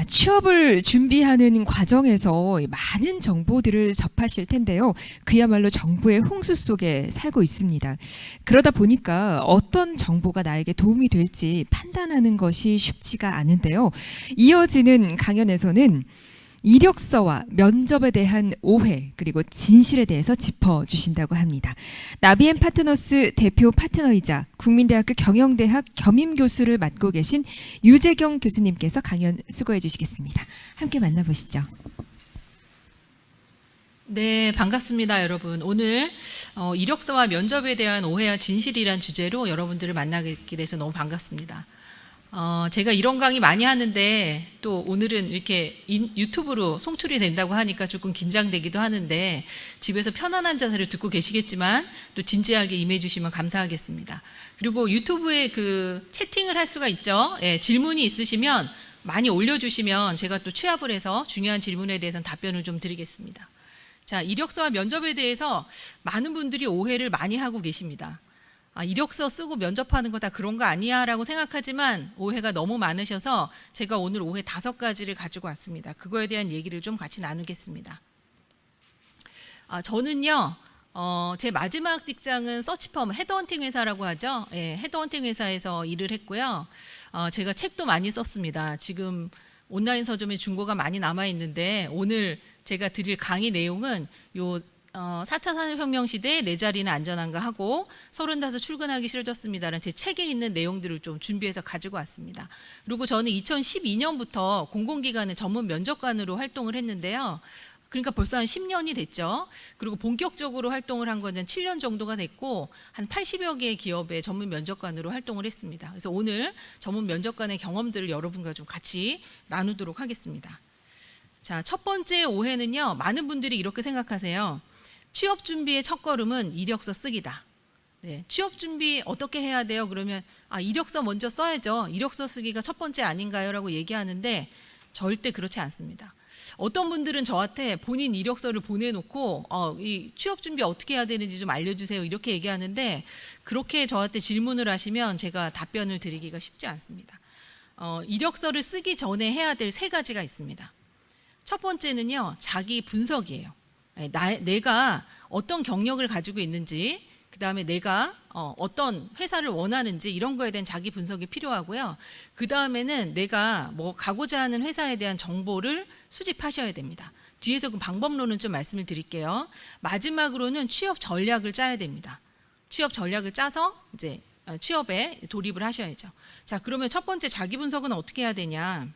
취업을 준비하는 과정에서 많은 정보들을 접하실 텐데요. 그야말로 정보의 홍수 속에 살고 있습니다. 그러다 보니까 어떤 정보가 나에게 도움이 될지 판단하는 것이 쉽지가 않은데요. 이어지는 강연에서는 이력서와 면접에 대한 오해 그리고 진실에 대해서 짚어주신다고 합니다. 나비앤 파트너스 대표 파트너이자 국민대학교 경영대학 겸임교수를 맡고 계신 유재경 교수님께서 강연 수고해 주시겠습니다. 함께 만나보시죠. 네, 반갑습니다, 여러분. 오늘 이력서와 면접에 대한 오해와 진실이란 주제로 여러분들을 만나게 돼서 너무 반갑습니다. 제가 이런 강의 많이 하는데 또 오늘은 이렇게 유튜브로 송출이 된다고 하니까 조금 긴장되기도 하는데 집에서 편안한 자세로 듣고 계시겠지만 또 진지하게 임해 주시면 감사하겠습니다. 그리고 유튜브에 그 채팅을 할 수가 있죠. 예, 질문이 있으시면 많이 올려주시면 제가 또 취합을 해서 중요한 질문에 대해서는 답변을 좀 드리겠습니다. 자, 이력서와 면접에 대해서 많은 분들이 오해를 많이 하고 계십니다. 이력서 쓰고 면접하는 거 다 그런 거 아니야 라고 생각하지만 오해가 너무 많으셔서 제가 오늘 오해 5가지를 가지고 왔습니다. 그거에 대한 얘기를 좀 같이 나누겠습니다. 저는요, 제 마지막 직장은 서치펌 헤드헌팅 회사라고 하죠. 예, 헤드헌팅 회사에서 일을 했고요. 제가 책도 많이 썼습니다. 지금 온라인 서점에 중고가 많이 남아 있는데 오늘 제가 드릴 강의 내용은 요 4차 산업혁명 시대에 내 자리는 안전한가 하고 35 출근하기 싫어졌습니다라는 제 책에 있는 내용들을 좀 준비해서 가지고 왔습니다. 그리고 저는 2012년부터 공공기관의 전문 면접관으로 활동을 했는데요. 그러니까 벌써 한 10년이 됐죠. 그리고 본격적으로 활동을 한 건 7년 정도가 됐고 한 80여 개의 기업의 전문 면접관으로 활동을 했습니다. 그래서 오늘 전문 면접관의 경험들을 여러분과 좀 같이 나누도록 하겠습니다. 자, 첫 번째 오해는요. 많은 분들이 이렇게 생각하세요. 취업 준비의 첫걸음은 이력서 쓰기다. 네, 취업 준비 어떻게 해야 돼요? 그러면 이력서 먼저 써야죠. 이력서 쓰기가 첫 번째 아닌가요? 라고 얘기하는데 절대 그렇지 않습니다. 어떤 분들은 저한테 본인 이력서를 보내놓고 이 취업 준비 어떻게 해야 되는지 좀 알려주세요. 이렇게 얘기하는데 그렇게 저한테 질문을 하시면 제가 답변을 드리기가 쉽지 않습니다. 이력서를 쓰기 전에 해야 될 3가지가 있습니다. 첫 번째는요. 자기 분석이에요. 내가 어떤 경력을 가지고 있는지, 그 다음에 내가 어떤 회사를 원하는지 이런 거에 대한 자기 분석이 필요하고요. 그 다음에는 내가 가고자 하는 회사에 대한 정보를 수집하셔야 됩니다. 뒤에서 그 방법론은 좀 말씀을 드릴게요. 마지막으로는 취업 전략을 짜야 됩니다. 취업 전략을 짜서 이제 취업에 돌입을 하셔야죠. 자, 그러면 첫 번째 자기 분석은 어떻게 해야 되냐?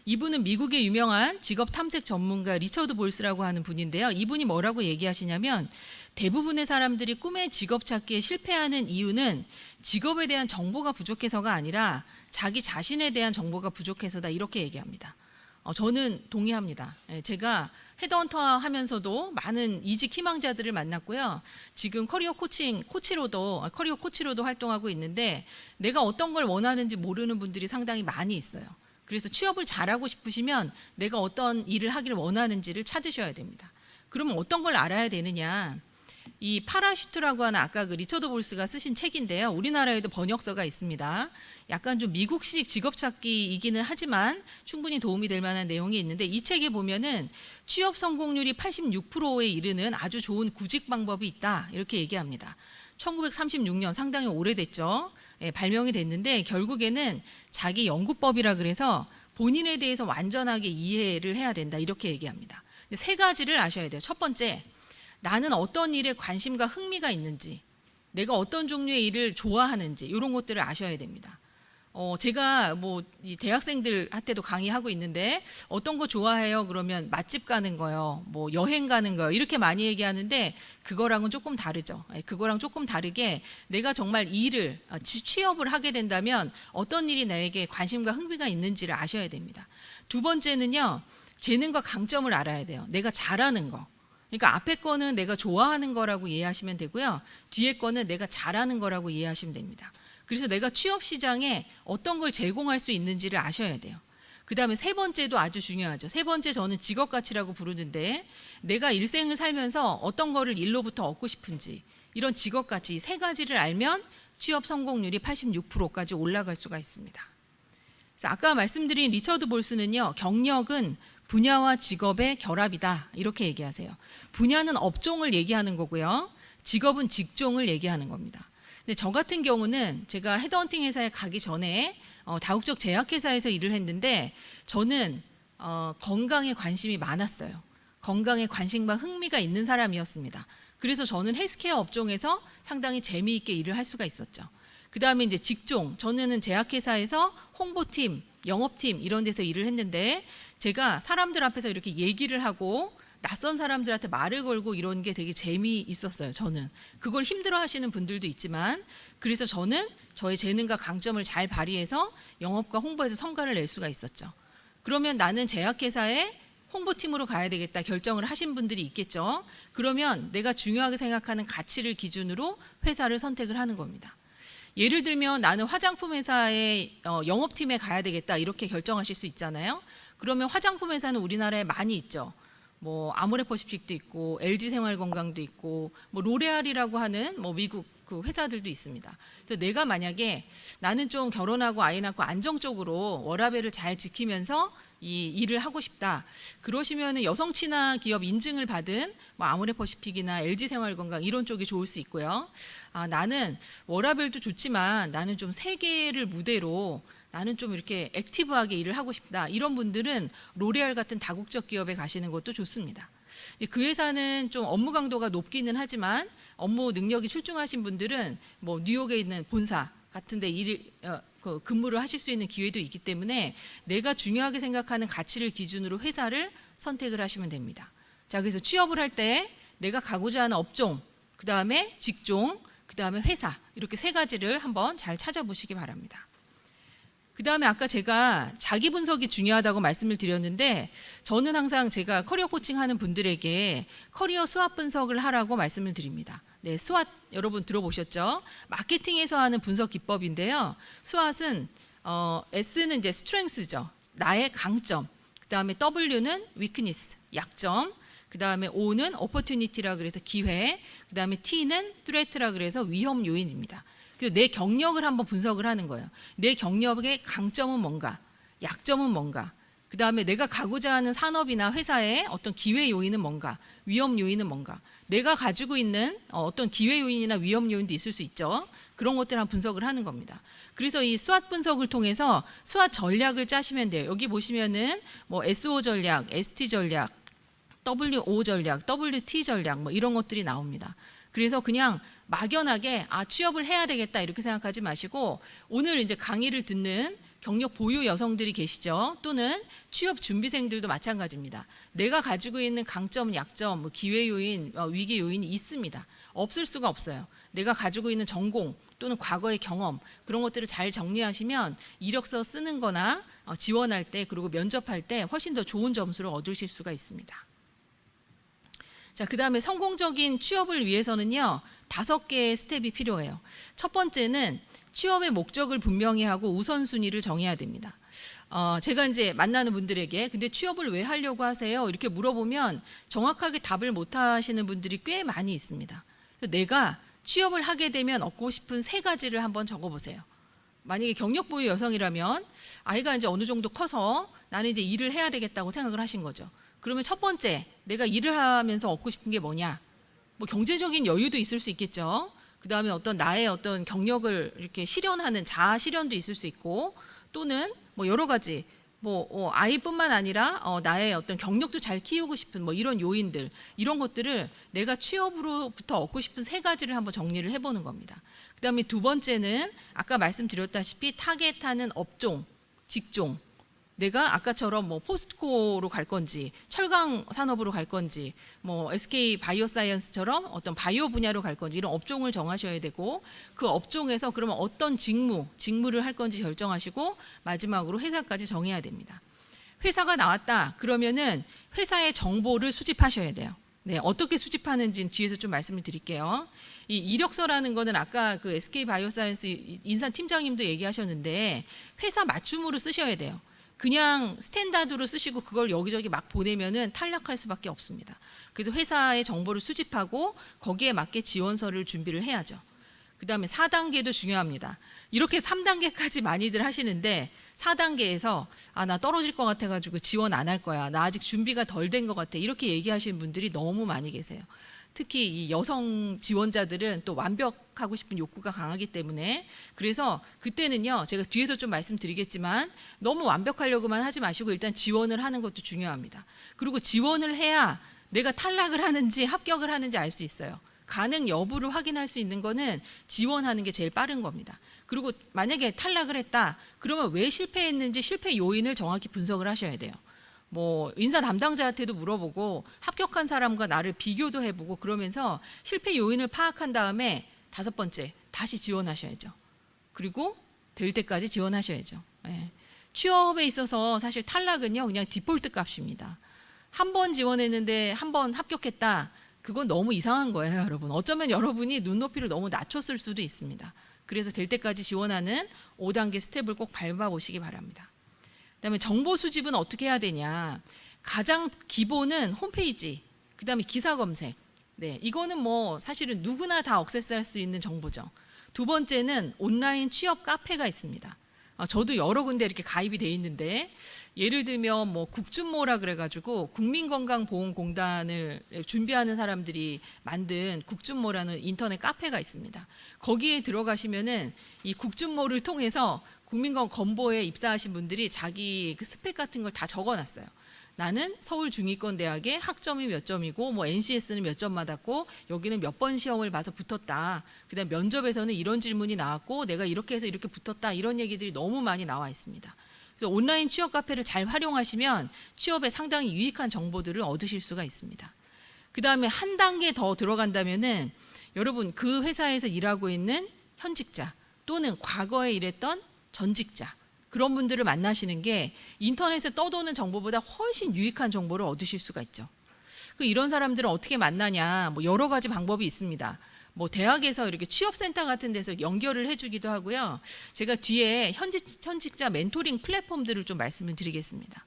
이분은 미국의 유명한 직업 탐색 전문가 리처드 볼스라고 하는 분인데요. 이분이 뭐라고 얘기하시냐면 대부분의 사람들이 꿈의 직업 찾기에 실패하는 이유는 직업에 대한 정보가 부족해서가 아니라 자기 자신에 대한 정보가 부족해서다 이렇게 얘기합니다. 저는 동의합니다. 제가 헤드헌터 하면서도 많은 이직 희망자들을 만났고요. 지금 커리어 코치로도 활동하고 있는데 내가 어떤 걸 원하는지 모르는 분들이 상당히 많이 있어요. 그래서 취업을 잘하고 싶으시면 내가 어떤 일을 하기를 원하는지를 찾으셔야 됩니다. 그러면 어떤 걸 알아야 되느냐? 이 파라슈트라고 하는 아까 그 리처드 볼스가 쓰신 책인데요. 우리나라에도 번역서가 있습니다. 약간 좀 미국식 직업 찾기이기는 하지만 충분히 도움이 될 만한 내용이 있는데 이 책에 보면은 취업 성공률이 86%에 이르는 아주 좋은 구직 방법이 있다. 이렇게 얘기합니다. 1936년 상당히 오래됐죠. 발명이 됐는데 결국에는 자기 연구법이라 그래서 본인에 대해서 완전하게 이해를 해야 된다 이렇게 얘기합니다. 3가지를 아셔야 돼요. 첫 번째, 나는 어떤 일에 관심과 흥미가 있는지, 내가 어떤 종류의 일을 좋아하는지 이런 것들을 아셔야 됩니다. 제가 이 대학생들한테도 강의하고 있는데 어떤 거 좋아해요? 그러면 맛집 가는 거요, 여행 가는 거요 이렇게 많이 얘기하는데 그거랑은 조금 다르죠. 그거랑 조금 다르게 내가 정말 일을 취업을 하게 된다면 어떤 일이 나에게 관심과 흥미가 있는지를 아셔야 됩니다. 두 번째는요. 재능과 강점을 알아야 돼요. 내가 잘하는 거. 그러니까 앞에 거는 내가 좋아하는 거라고 이해하시면 되고요. 뒤에 거는 내가 잘하는 거라고 이해하시면 됩니다. 그래서 내가 취업 시장에 어떤 걸 제공할 수 있는지를 아셔야 돼요. 그 다음에 3번째도 아주 중요하죠. 3번째 저는 직업 가치라고 부르는데 내가 일생을 살면서 어떤 거를 일로부터 얻고 싶은지 이런 직업 가치 3가지를 알면 취업 성공률이 86%까지 올라갈 수가 있습니다. 그래서 아까 말씀드린 리처드 볼스는요, 경력은 분야와 직업의 결합이다 이렇게 얘기하세요. 분야는 업종을 얘기하는 거고요, 직업은 직종을 얘기하는 겁니다. 근데 저 같은 경우는 제가 헤드헌팅 회사에 가기 전에 다국적 제약회사에서 일을 했는데 저는 건강에 관심이 많았어요. 건강에 관심과 흥미가 있는 사람이었습니다. 그래서 저는 헬스케어 업종에서 상당히 재미있게 일을 할 수가 있었죠. 그 다음에 이제 직종, 저는 제약회사에서 홍보팀, 영업팀 이런 데서 일을 했는데 제가 사람들 앞에서 이렇게 얘기를 하고 낯선 사람들한테 말을 걸고 이런 게 되게 재미있었어요. 저는 그걸 힘들어 하시는 분들도 있지만, 그래서 저는 저의 재능과 강점을 잘 발휘해서 영업과 홍보에서 성과를 낼 수가 있었죠. 그러면 나는 제약회사에 홍보팀으로 가야 되겠다 결정을 하신 분들이 있겠죠. 그러면 내가 중요하게 생각하는 가치를 기준으로 회사를 선택을 하는 겁니다. 예를 들면 나는 화장품 회사의 영업팀에 가야 되겠다 이렇게 결정하실 수 있잖아요. 그러면 화장품 회사는 우리나라에 많이 있죠. 뭐 아모레퍼시픽도 있고 LG 생활건강도 있고 뭐 로레알이라고 하는 뭐 미국 그 회사들도 있습니다. 그래서 내가 만약에 나는 좀 결혼하고 아이 낳고 안정적으로 워라밸을 잘 지키면서 이 일을 하고 싶다. 그러시면은 여성 친화 기업 인증을 받은 뭐 아모레퍼시픽이나 LG 생활건강 이런 쪽이 좋을 수 있고요. 나는 워라밸도 좋지만 나는 좀 세계를 무대로 나는 좀 이렇게 액티브하게 일을 하고 싶다. 이런 분들은 로레알 같은 다국적 기업에 가시는 것도 좋습니다. 그 회사는 좀 업무 강도가 높기는 하지만 업무 능력이 출중하신 분들은 뭐 뉴욕에 있는 본사 같은데 근무를 하실 수 있는 기회도 있기 때문에 내가 중요하게 생각하는 가치를 기준으로 회사를 선택을 하시면 됩니다. 자, 그래서 취업을 할 때 내가 가고자 하는 업종, 그 다음에 직종, 그 다음에 회사 이렇게 세 가지를 한번 잘 찾아보시기 바랍니다. 그 다음에 아까 제가 자기 분석이 중요하다고 말씀을 드렸는데 저는 항상 제가 커리어 코칭하는 분들에게 커리어 스왑 분석을 하라고 말씀을 드립니다. 네, 스왑 여러분 들어보셨죠? 마케팅에서 하는 분석 기법인데요. 스왑은 S는 이제 스트렝스죠. 나의 강점. 그 다음에 W는 weakness, 약점. 그 다음에 O는 opportunity라 그래서 기회. 그 다음에 T는 threat라 그래서 위험 요인입니다. 그래서 내 경력을 한번 분석을 하는 거예요. 내 경력의 강점은 뭔가, 약점은 뭔가, 그 다음에 내가 가고자 하는 산업이나 회사의 어떤 기회 요인은 뭔가, 위험 요인은 뭔가, 내가 가지고 있는 어떤 기회 요인이나 위험 요인도 있을 수 있죠. 그런 것들을 한번 분석을 하는 겁니다. 그래서 이 스왑 분석을 통해서 스왑 전략을 짜시면 돼요. 여기 보시면은 뭐 SO 전략, ST 전략, WO 전략, WT 전략 뭐 이런 것들이 나옵니다. 그래서 그냥 막연하게 취업을 해야 되겠다 이렇게 생각하지 마시고 오늘 이제 강의를 듣는 경력 보유 여성들이 계시죠. 또는 취업 준비생들도 마찬가지입니다. 내가 가지고 있는 강점, 약점, 뭐 기회 요인, 위기 요인이 있습니다. 없을 수가 없어요. 내가 가지고 있는 전공 또는 과거의 경험 그런 것들을 잘 정리하시면 이력서 쓰는 거나 지원할 때 그리고 면접할 때 훨씬 더 좋은 점수를 얻으실 수가 있습니다. 자, 그 다음에 성공적인 취업을 위해서는요 5개의 스텝이 필요해요. 첫 번째는 취업의 목적을 분명히 하고 우선순위를 정해야 됩니다. 제가 이제 만나는 분들에게 근데 취업을 왜 하려고 하세요? 이렇게 물어보면 정확하게 답을 못 하시는 분들이 꽤 많이 있습니다. 내가 취업을 하게 되면 얻고 싶은 3가지를 한번 적어보세요. 만약에 경력 보유 여성이라면 아이가 이제 어느 정도 커서 나는 이제 일을 해야 되겠다고 생각을 하신 거죠. 그러면 첫 번째, 내가 일을 하면서 얻고 싶은 게 뭐냐? 뭐 경제적인 여유도 있을 수 있겠죠. 그 다음에 어떤 나의 어떤 경력을 이렇게 실현하는 자아 실현도 있을 수 있고, 또는 뭐 여러 가지, 뭐 아이뿐만 아니라 나의 어떤 경력도 잘 키우고 싶은 뭐 이런 요인들, 이런 것들을 내가 취업으로부터 얻고 싶은 3가지를 한번 정리를 해보는 겁니다. 그 다음에 2번째는 아까 말씀드렸다시피 타겟하는 업종, 직종. 내가 아까처럼 뭐 포스트코로 갈 건지 철강 산업으로 갈 건지 뭐 SK 바이오사이언스처럼 어떤 바이오 분야로 갈 건지 이런 업종을 정하셔야 되고 그 업종에서 그러면 어떤 직무를 할 건지 결정하시고 마지막으로 회사까지 정해야 됩니다. 회사가 나왔다 그러면은 회사의 정보를 수집하셔야 돼요. 네, 어떻게 수집하는지는 뒤에서 좀 말씀을 드릴게요. 이 이력서라는 거는 아까 그 SK 바이오사이언스 인사 팀장님도 얘기하셨는데 회사 맞춤으로 쓰셔야 돼요. 그냥 스탠다드로 쓰시고 그걸 여기저기 막 보내면은 탈락할 수밖에 없습니다. 그래서 회사의 정보를 수집하고 거기에 맞게 지원서를 준비를 해야죠. 그다음에 4단계도 중요합니다. 이렇게 3단계까지 많이들 하시는데 4단계에서 나 떨어질 것 같아가지고 지원 안 할 거야. 나 아직 준비가 덜 된 것 같아. 이렇게 얘기하시는 분들이 너무 많이 계세요. 특히 이 여성 지원자들은 또 완벽하고 싶은 욕구가 강하기 때문에 그래서 그때는요 제가 뒤에서 좀 말씀드리겠지만 너무 완벽하려고만 하지 마시고 일단 지원을 하는 것도 중요합니다. 그리고 지원을 해야 내가 탈락을 하는지 합격을 하는지 알 수 있어요. 가능 여부를 확인할 수 있는 거는 지원하는 게 제일 빠른 겁니다. 그리고 만약에 탈락을 했다 그러면 왜 실패했는지 실패 요인을 정확히 분석을 하셔야 돼요. 뭐 인사 담당자한테도 물어보고 합격한 사람과 나를 비교도 해보고 그러면서 실패 요인을 파악한 다음에 5번째 다시 지원하셔야죠. 그리고 될 때까지 지원하셔야죠. 예. 취업에 있어서 사실 탈락은요 그냥 디폴트 값입니다. 한 번 지원했는데 한 번 합격했다. 그건 너무 이상한 거예요, 여러분. 어쩌면 여러분이 눈높이를 너무 낮췄을 수도 있습니다. 그래서 될 때까지 지원하는 5단계 스텝을 꼭 밟아보시기 바랍니다. 그다음에 정보 수집은 어떻게 해야 되냐? 가장 기본은 홈페이지, 그다음에 기사 검색. 네, 이거는 뭐 사실은 누구나 다 액세스할 수 있는 정보죠. 두 번째는 온라인 취업 카페가 있습니다. 저도 여러 군데 이렇게 가입이 돼 있는데 예를 들면 뭐 국준모라 그래가지고 국민건강보험공단을 준비하는 사람들이 만든 국준모라는 인터넷 카페가 있습니다. 거기에 들어가시면은 이 국준모를 통해서 국민건보에 입사하신 분들이 자기 그 스펙 같은 걸 다 적어놨어요. 나는 서울중위권대학에 학점이 몇 점이고 뭐 NCS는 몇 점 받았고 여기는 몇 번 시험을 봐서 붙었다. 그다음 면접에서는 이런 질문이 나왔고 내가 이렇게 해서 이렇게 붙었다. 이런 얘기들이 너무 많이 나와 있습니다. 그래서 온라인 취업 카페를 잘 활용하시면 취업에 상당히 유익한 정보들을 얻으실 수가 있습니다. 그다음에 한 단계 더 들어간다면은 여러분 그 회사에서 일하고 있는 현직자 또는 과거에 일했던 전직자 그런 분들을 만나시는 게 인터넷에 떠도는 정보보다 훨씬 유익한 정보를 얻으실 수가 있죠. 이런 사람들은 어떻게 만나냐? 뭐 여러 가지 방법이 있습니다. 뭐 대학에서 이렇게 취업센터 같은 데서 연결을 해주기도 하고요. 제가 뒤에 현직자 멘토링 플랫폼들을 좀 말씀을 드리겠습니다.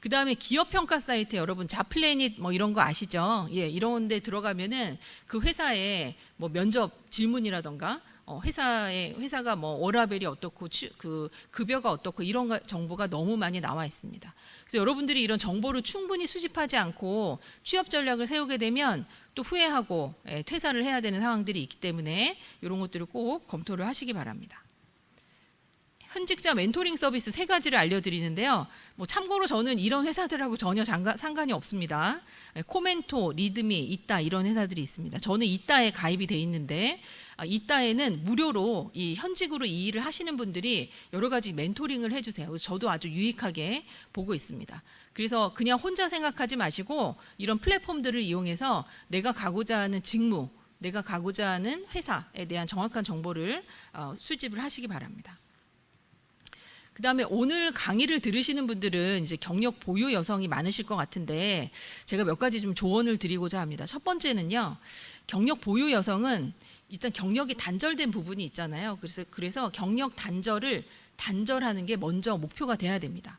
그 다음에 기업평가 사이트 여러분 자플래닛 뭐 이런 거 아시죠? 예, 이런 데 들어가면은 그 회사에 뭐 면접 질문이라던가 회사가 뭐 워라밸이 어떻고 그 급여가 어떻고 이런 정보가 너무 많이 나와 있습니다. 그래서 여러분들이 이런 정보를 충분히 수집하지 않고 취업 전략을 세우게 되면 또 후회하고 퇴사를 해야 되는 상황들이 있기 때문에 이런 것들을 꼭 검토를 하시기 바랍니다. 현직자 멘토링 서비스 3가지를 알려드리는데요. 뭐 참고로 저는 이런 회사들하고 전혀 상관이 없습니다. 코멘토, 리드미, 이따 이런 회사들이 있습니다. 저는 이따에 가입이 돼 있는데 이따에는 무료로 이 현직으로 이 일을 하시는 분들이 여러 가지 멘토링을 해주세요. 그래서 저도 아주 유익하게 보고 있습니다. 그래서 그냥 혼자 생각하지 마시고 이런 플랫폼들을 이용해서 내가 가고자 하는 직무, 내가 가고자 하는 회사에 대한 정확한 정보를 수집을 하시기 바랍니다. 그 다음에 오늘 강의를 들으시는 분들은 이제 경력 보유 여성이 많으실 것 같은데 제가 몇 가지 좀 조언을 드리고자 합니다. 첫 번째는요, 경력 보유 여성은 일단 경력이 단절된 부분이 있잖아요. 그래서 경력 단절하는 게 먼저 목표가 돼야 됩니다.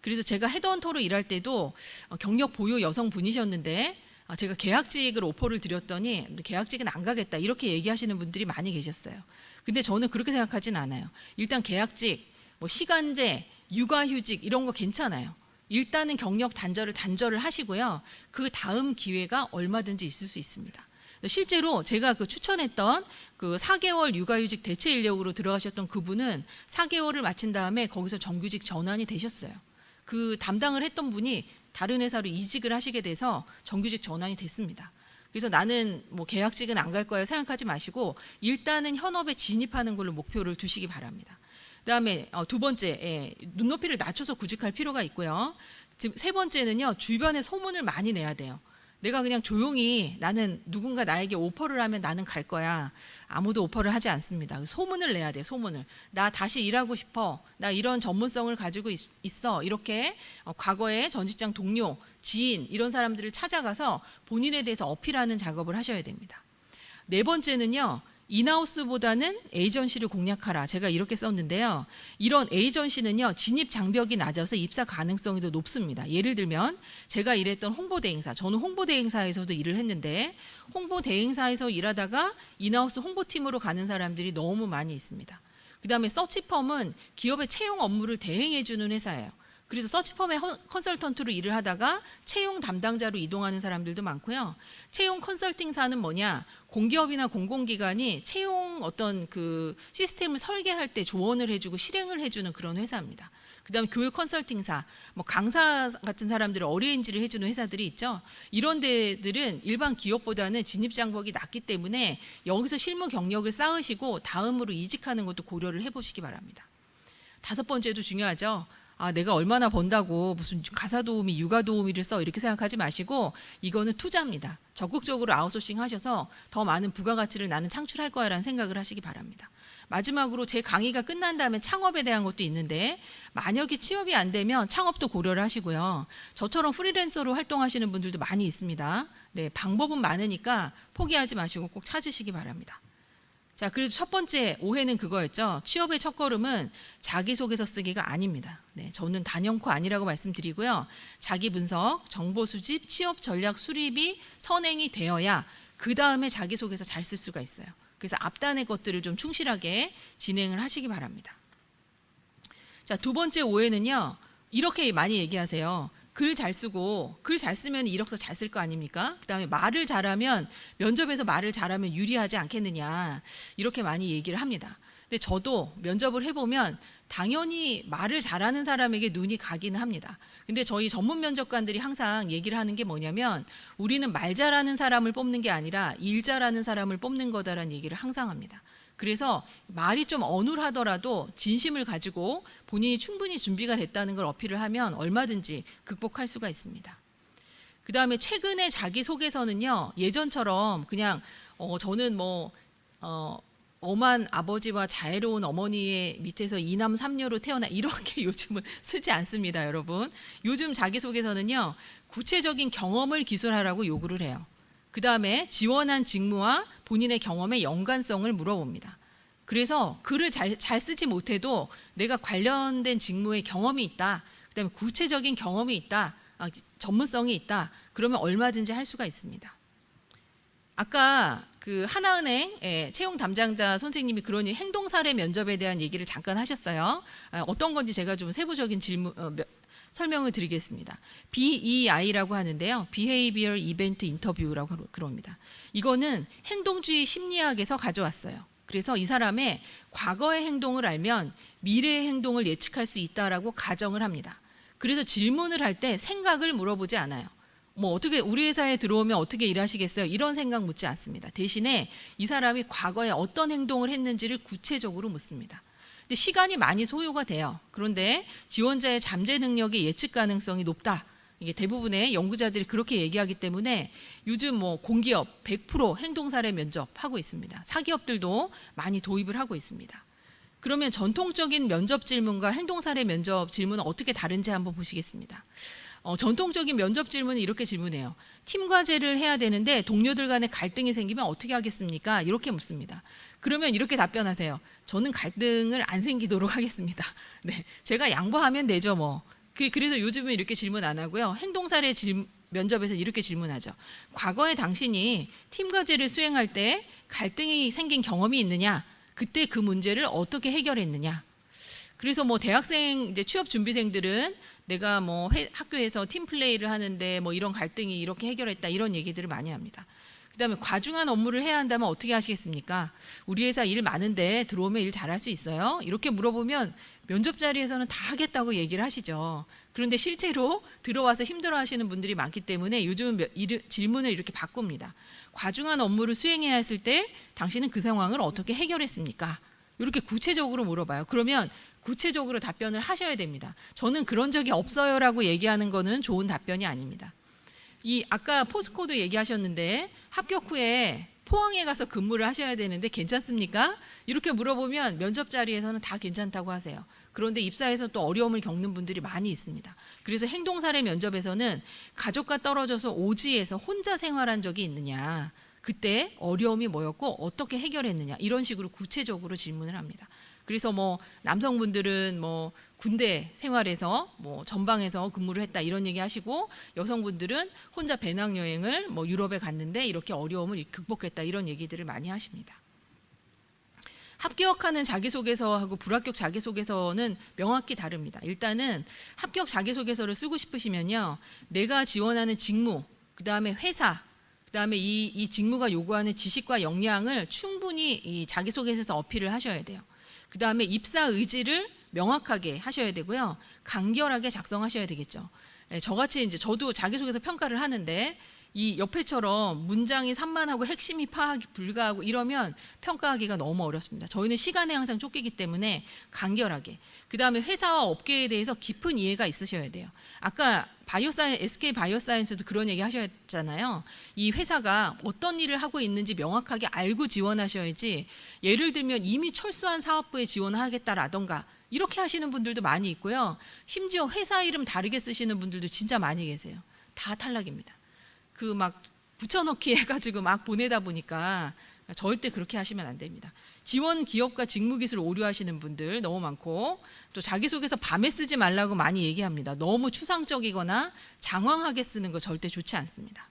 그래서 제가 헤드헌터로 일할 때도 경력 보유 여성분이셨는데 제가 계약직을 오퍼를 드렸더니 계약직은 안 가겠다 이렇게 얘기하시는 분들이 많이 계셨어요. 근데 저는 그렇게 생각하진 않아요. 일단 계약직, 뭐 시간제, 육아휴직 이런 거 괜찮아요. 일단은 경력 단절을 하시고요. 그 다음 기회가 얼마든지 있을 수 있습니다. 실제로 제가 그 추천했던 그 4개월 육아휴직 대체 인력으로 들어가셨던 그분은 4개월을 마친 다음에 거기서 정규직 전환이 되셨어요. 그 담당을 했던 분이 다른 회사로 이직을 하시게 돼서 정규직 전환이 됐습니다. 그래서 나는 뭐 계약직은 안 갈 거야 생각하지 마시고 일단은 현업에 진입하는 걸로 목표를 두시기 바랍니다. 그다음에 두 번째, 눈높이를 낮춰서 구직할 필요가 있고요. 세 번째는요, 주변에 소문을 많이 내야 돼요. 내가 그냥 조용히 나는 누군가 나에게 오퍼를 하면 나는 갈 거야. 아무도 오퍼를 하지 않습니다. 소문을 내야 돼요. 소문을. 나 다시 일하고 싶어. 나 이런 전문성을 가지고 있어. 이렇게 과거에 전 직장 동료, 지인 이런 사람들을 찾아가서 본인에 대해서 어필하는 작업을 하셔야 됩니다. 네 번째는요. 인하우스보다는 에이전시를 공략하라. 제가 이렇게 썼는데요. 이런 에이전시는요, 진입 장벽이 낮아서 입사 가능성이 더 높습니다. 예를 들면 제가 일했던 홍보대행사, 저는 홍보대행사에서도 일을 했는데 홍보대행사에서 일하다가 인하우스 홍보팀으로 가는 사람들이 너무 많이 있습니다. 그 다음에 서치펌은 기업의 채용 업무를 대행해주는 회사예요. 그래서 서치펌의 컨설턴트로 일을 하다가 채용 담당자로 이동하는 사람들도 많고요. 채용 컨설팅사는 뭐냐? 공기업이나 공공기관이 채용 어떤 그 시스템을 설계할 때 조언을 해주고 실행을 해주는 그런 회사입니다. 그다음에 교육 컨설팅사, 뭐 강사 같은 사람들을 어레인지를 해주는 회사들이 있죠. 이런 데들은 일반 기업보다는 진입 장벽이 낮기 때문에 여기서 실무 경력을 쌓으시고 다음으로 이직하는 것도 고려를 해보시기 바랍니다. 5번째도 중요하죠. 내가 얼마나 번다고 무슨 가사 도우미, 육아 도우미를 써 이렇게 생각하지 마시고 이거는 투자입니다. 적극적으로 아웃소싱 하셔서 더 많은 부가가치를 나는 창출할 거야라는 생각을 하시기 바랍니다. 마지막으로 제 강의가 끝난 다음에 창업에 대한 것도 있는데 만약에 취업이 안 되면 창업도 고려를 하시고요. 저처럼 프리랜서로 활동하시는 분들도 많이 있습니다. 네, 방법은 많으니까 포기하지 마시고 꼭 찾으시기 바랍니다. 자, 그래서 첫 번째 오해는 그거였죠. 취업의 첫걸음은 자기소개서 쓰기가 아닙니다. 네, 저는 단연코 아니라고 말씀드리고요. 자기 분석, 정보 수집, 취업 전략 수립이 선행이 되어야 그 다음에 자기소개서 잘 쓸 수가 있어요. 그래서 앞단의 것들을 좀 충실하게 진행을 하시기 바랍니다. 자, 2번째 오해는요. 이렇게 많이 얘기하세요. 글 잘 쓰고 글 잘 쓰면 이력서 잘 쓸 거 아닙니까? 그다음에 말을 잘하면 면접에서 말을 잘하면 유리하지 않겠느냐 이렇게 많이 얘기를 합니다. 근데 저도 면접을 해보면 당연히 말을 잘하는 사람에게 눈이 가기는 합니다. 근데 저희 전문 면접관들이 항상 얘기를 하는 게 뭐냐면 우리는 말 잘하는 사람을 뽑는 게 아니라 일 잘하는 사람을 뽑는 거다라는 얘기를 항상 합니다. 그래서 말이 좀 어눌하더라도 진심을 가지고 본인이 충분히 준비가 됐다는 걸 어필을 하면 얼마든지 극복할 수가 있습니다. 그 다음에 최근에 자기소개서는요. 예전처럼 그냥 저는 엄한 아버지와 자애로운 어머니의 밑에서 2남 3녀로 태어나 이렇게 요즘은 쓰지 않습니다. 여러분. 요즘 자기소개서는요. 구체적인 경험을 기술하라고 요구를 해요. 그 다음에 지원한 직무와 본인의 경험의 연관성을 물어봅니다. 그래서 글을 잘 쓰지 못해도 내가 관련된 직무에 경험이 있다. 그 다음에 구체적인 경험이 있다. 전문성이 있다. 그러면 얼마든지 할 수가 있습니다. 아까 그 하나은행 채용 담당자 선생님이 그러니 행동사례 면접에 대한 얘기를 잠깐 하셨어요. 어떤 건지 제가 좀 세부적인 설명을 드리겠습니다. BEI라고 하는데요. Behavioral Event Interview라고 그럽니다. 이거는 행동주의 심리학에서 가져왔어요. 그래서 이 사람의 과거의 행동을 알면 미래의 행동을 예측할 수 있다라고 가정을 합니다. 그래서 질문을 할 때 생각을 물어보지 않아요. 어떻게 우리 회사에 들어오면 어떻게 일하시겠어요? 이런 생각 묻지 않습니다. 대신에 이 사람이 과거에 어떤 행동을 했는지를 구체적으로 묻습니다. 근데 시간이 많이 소요가 돼요. 그런데 지원자의 잠재 능력의 예측 가능성이 높다. 이게 대부분의 연구자들이 그렇게 얘기하기 때문에 요즘 공기업 100% 행동사례 면접하고 있습니다. 사기업들도 많이 도입을 하고 있습니다. 그러면 전통적인 면접 질문과 행동사례 면접 질문은 어떻게 다른지 한번 보시겠습니다. 전통적인 면접 질문은 이렇게 질문해요. 팀 과제를 해야 되는데 동료들 간에 갈등이 생기면 어떻게 하겠습니까? 이렇게 묻습니다. 그러면 이렇게 답변하세요. 저는 갈등을 안 생기도록 하겠습니다. 네, 제가 양보하면 되죠 그래서 요즘은 이렇게 질문 안 하고요. 행동사례 면접에서 이렇게 질문하죠. 과거에 당신이 팀 과제를 수행할 때 갈등이 생긴 경험이 있느냐? 그때 그 문제를 어떻게 해결했느냐? 그래서 대학생 이제 취업 준비생들은 내가 학교에서 팀 플레이를 하는데 이런 갈등이 이렇게 해결했다 이런 얘기들을 많이 합니다. 그다음에 과중한 업무를 해야 한다면 어떻게 하시겠습니까? 우리 회사 일 많은데 들어오면 일 잘할 수 있어요? 이렇게 물어보면 면접 자리에서는 다 하겠다고 얘기를 하시죠. 그런데 실제로 들어와서 힘들어하시는 분들이 많기 때문에 요즘은 질문을 이렇게 바꿉니다. 과중한 업무를 수행해야 했을 때 당신은 그 상황을 어떻게 해결했습니까? 이렇게 구체적으로 물어봐요. 그러면 구체적으로 답변을 하셔야 됩니다. 저는 그런 적이 없어요라고 얘기하는 거는 좋은 답변이 아닙니다. 아까 포스코도 얘기하셨는데 합격 후에 포항에 가서 근무를 하셔야 되는데 괜찮습니까? 이렇게 물어보면 면접 자리에서는 다 괜찮다고 하세요. 그런데 입사해서 또 어려움을 겪는 분들이 많이 있습니다. 그래서 행동사례 면접에서는 가족과 떨어져서 오지에서 혼자 생활한 적이 있느냐, 그때 어려움이 뭐였고 어떻게 해결했느냐 이런 식으로 구체적으로 질문을 합니다. 그래서 뭐 남성분들은 뭐 군대 생활에서 뭐 전방에서 근무를 했다 이런 얘기 하시고, 여성분들은 혼자 배낭여행을 뭐 유럽에 갔는데 이렇게 어려움을 극복했다 이런 얘기들을 많이 하십니다. 합격하는 자기소개서하고 불합격 자기소개서는 명확히 다릅니다. 일단은 합격 자기소개서를 쓰고 싶으시면요, 내가 지원하는 직무, 그 다음에 회사, 그 다음에 이 직무가 요구하는 지식과 역량을 충분히 이 자기소개서에서 어필을 하셔야 돼요. 그 다음에 입사 의지를 명확하게 하셔야 되고요, 간결하게 작성하셔야 되겠죠. 저같이 이제 저도 자기소개서 평가를 하는데 이 옆에처럼 문장이 산만하고 핵심이 파악이 불가하고 이러면 평가하기가 너무 어렵습니다. 저희는 시간에 항상 쫓기기 때문에 간결하게, 그 다음에 회사와 업계에 대해서 깊은 이해가 있으셔야 돼요. 아까 SK 바이오사이언스도 그런 얘기 하셨잖아요. 이 회사가 어떤 일을 하고 있는지 명확하게 알고 지원하셔야지, 예를 들면 이미 철수한 사업부에 지원하겠다라던가 이렇게 하시는 분들도 많이 있고요, 심지어 회사 이름 다르게 쓰시는 분들도 진짜 많이 계세요. 다 탈락입니다. 그 막 붙여넣기 해가지고 막 보내다 보니까 절대 그렇게 하시면 안 됩니다. 지원 기업과 직무기술 오류하시는 분들 너무 많고, 또 자기소개서 밤에 쓰지 말라고 많이 얘기합니다. 너무 추상적이거나 장황하게 쓰는 거 절대 좋지 않습니다.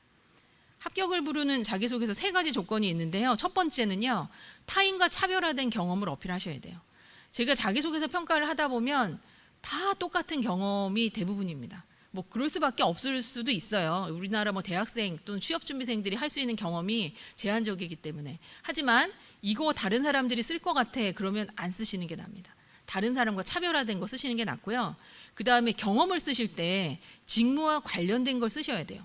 합격을 부르는 자기소개서 3가지 조건이 있는데요. 첫 번째는요, 타인과 차별화된 경험을 어필하셔야 돼요. 제가 자기소개서 평가를 하다 보면 다 똑같은 경험이 대부분입니다. 뭐 그럴 수밖에 없을 수도 있어요. 우리나라 뭐 대학생 또는 취업준비생들이 할 수 있는 경험이 제한적이기 때문에. 하지만 이거 다른 사람들이 쓸 것 같아 그러면 안 쓰시는 게 납니다. 다른 사람과 차별화된 거 쓰시는 게 낫고요. 그 다음에 경험을 쓰실 때 직무와 관련된 걸 쓰셔야 돼요.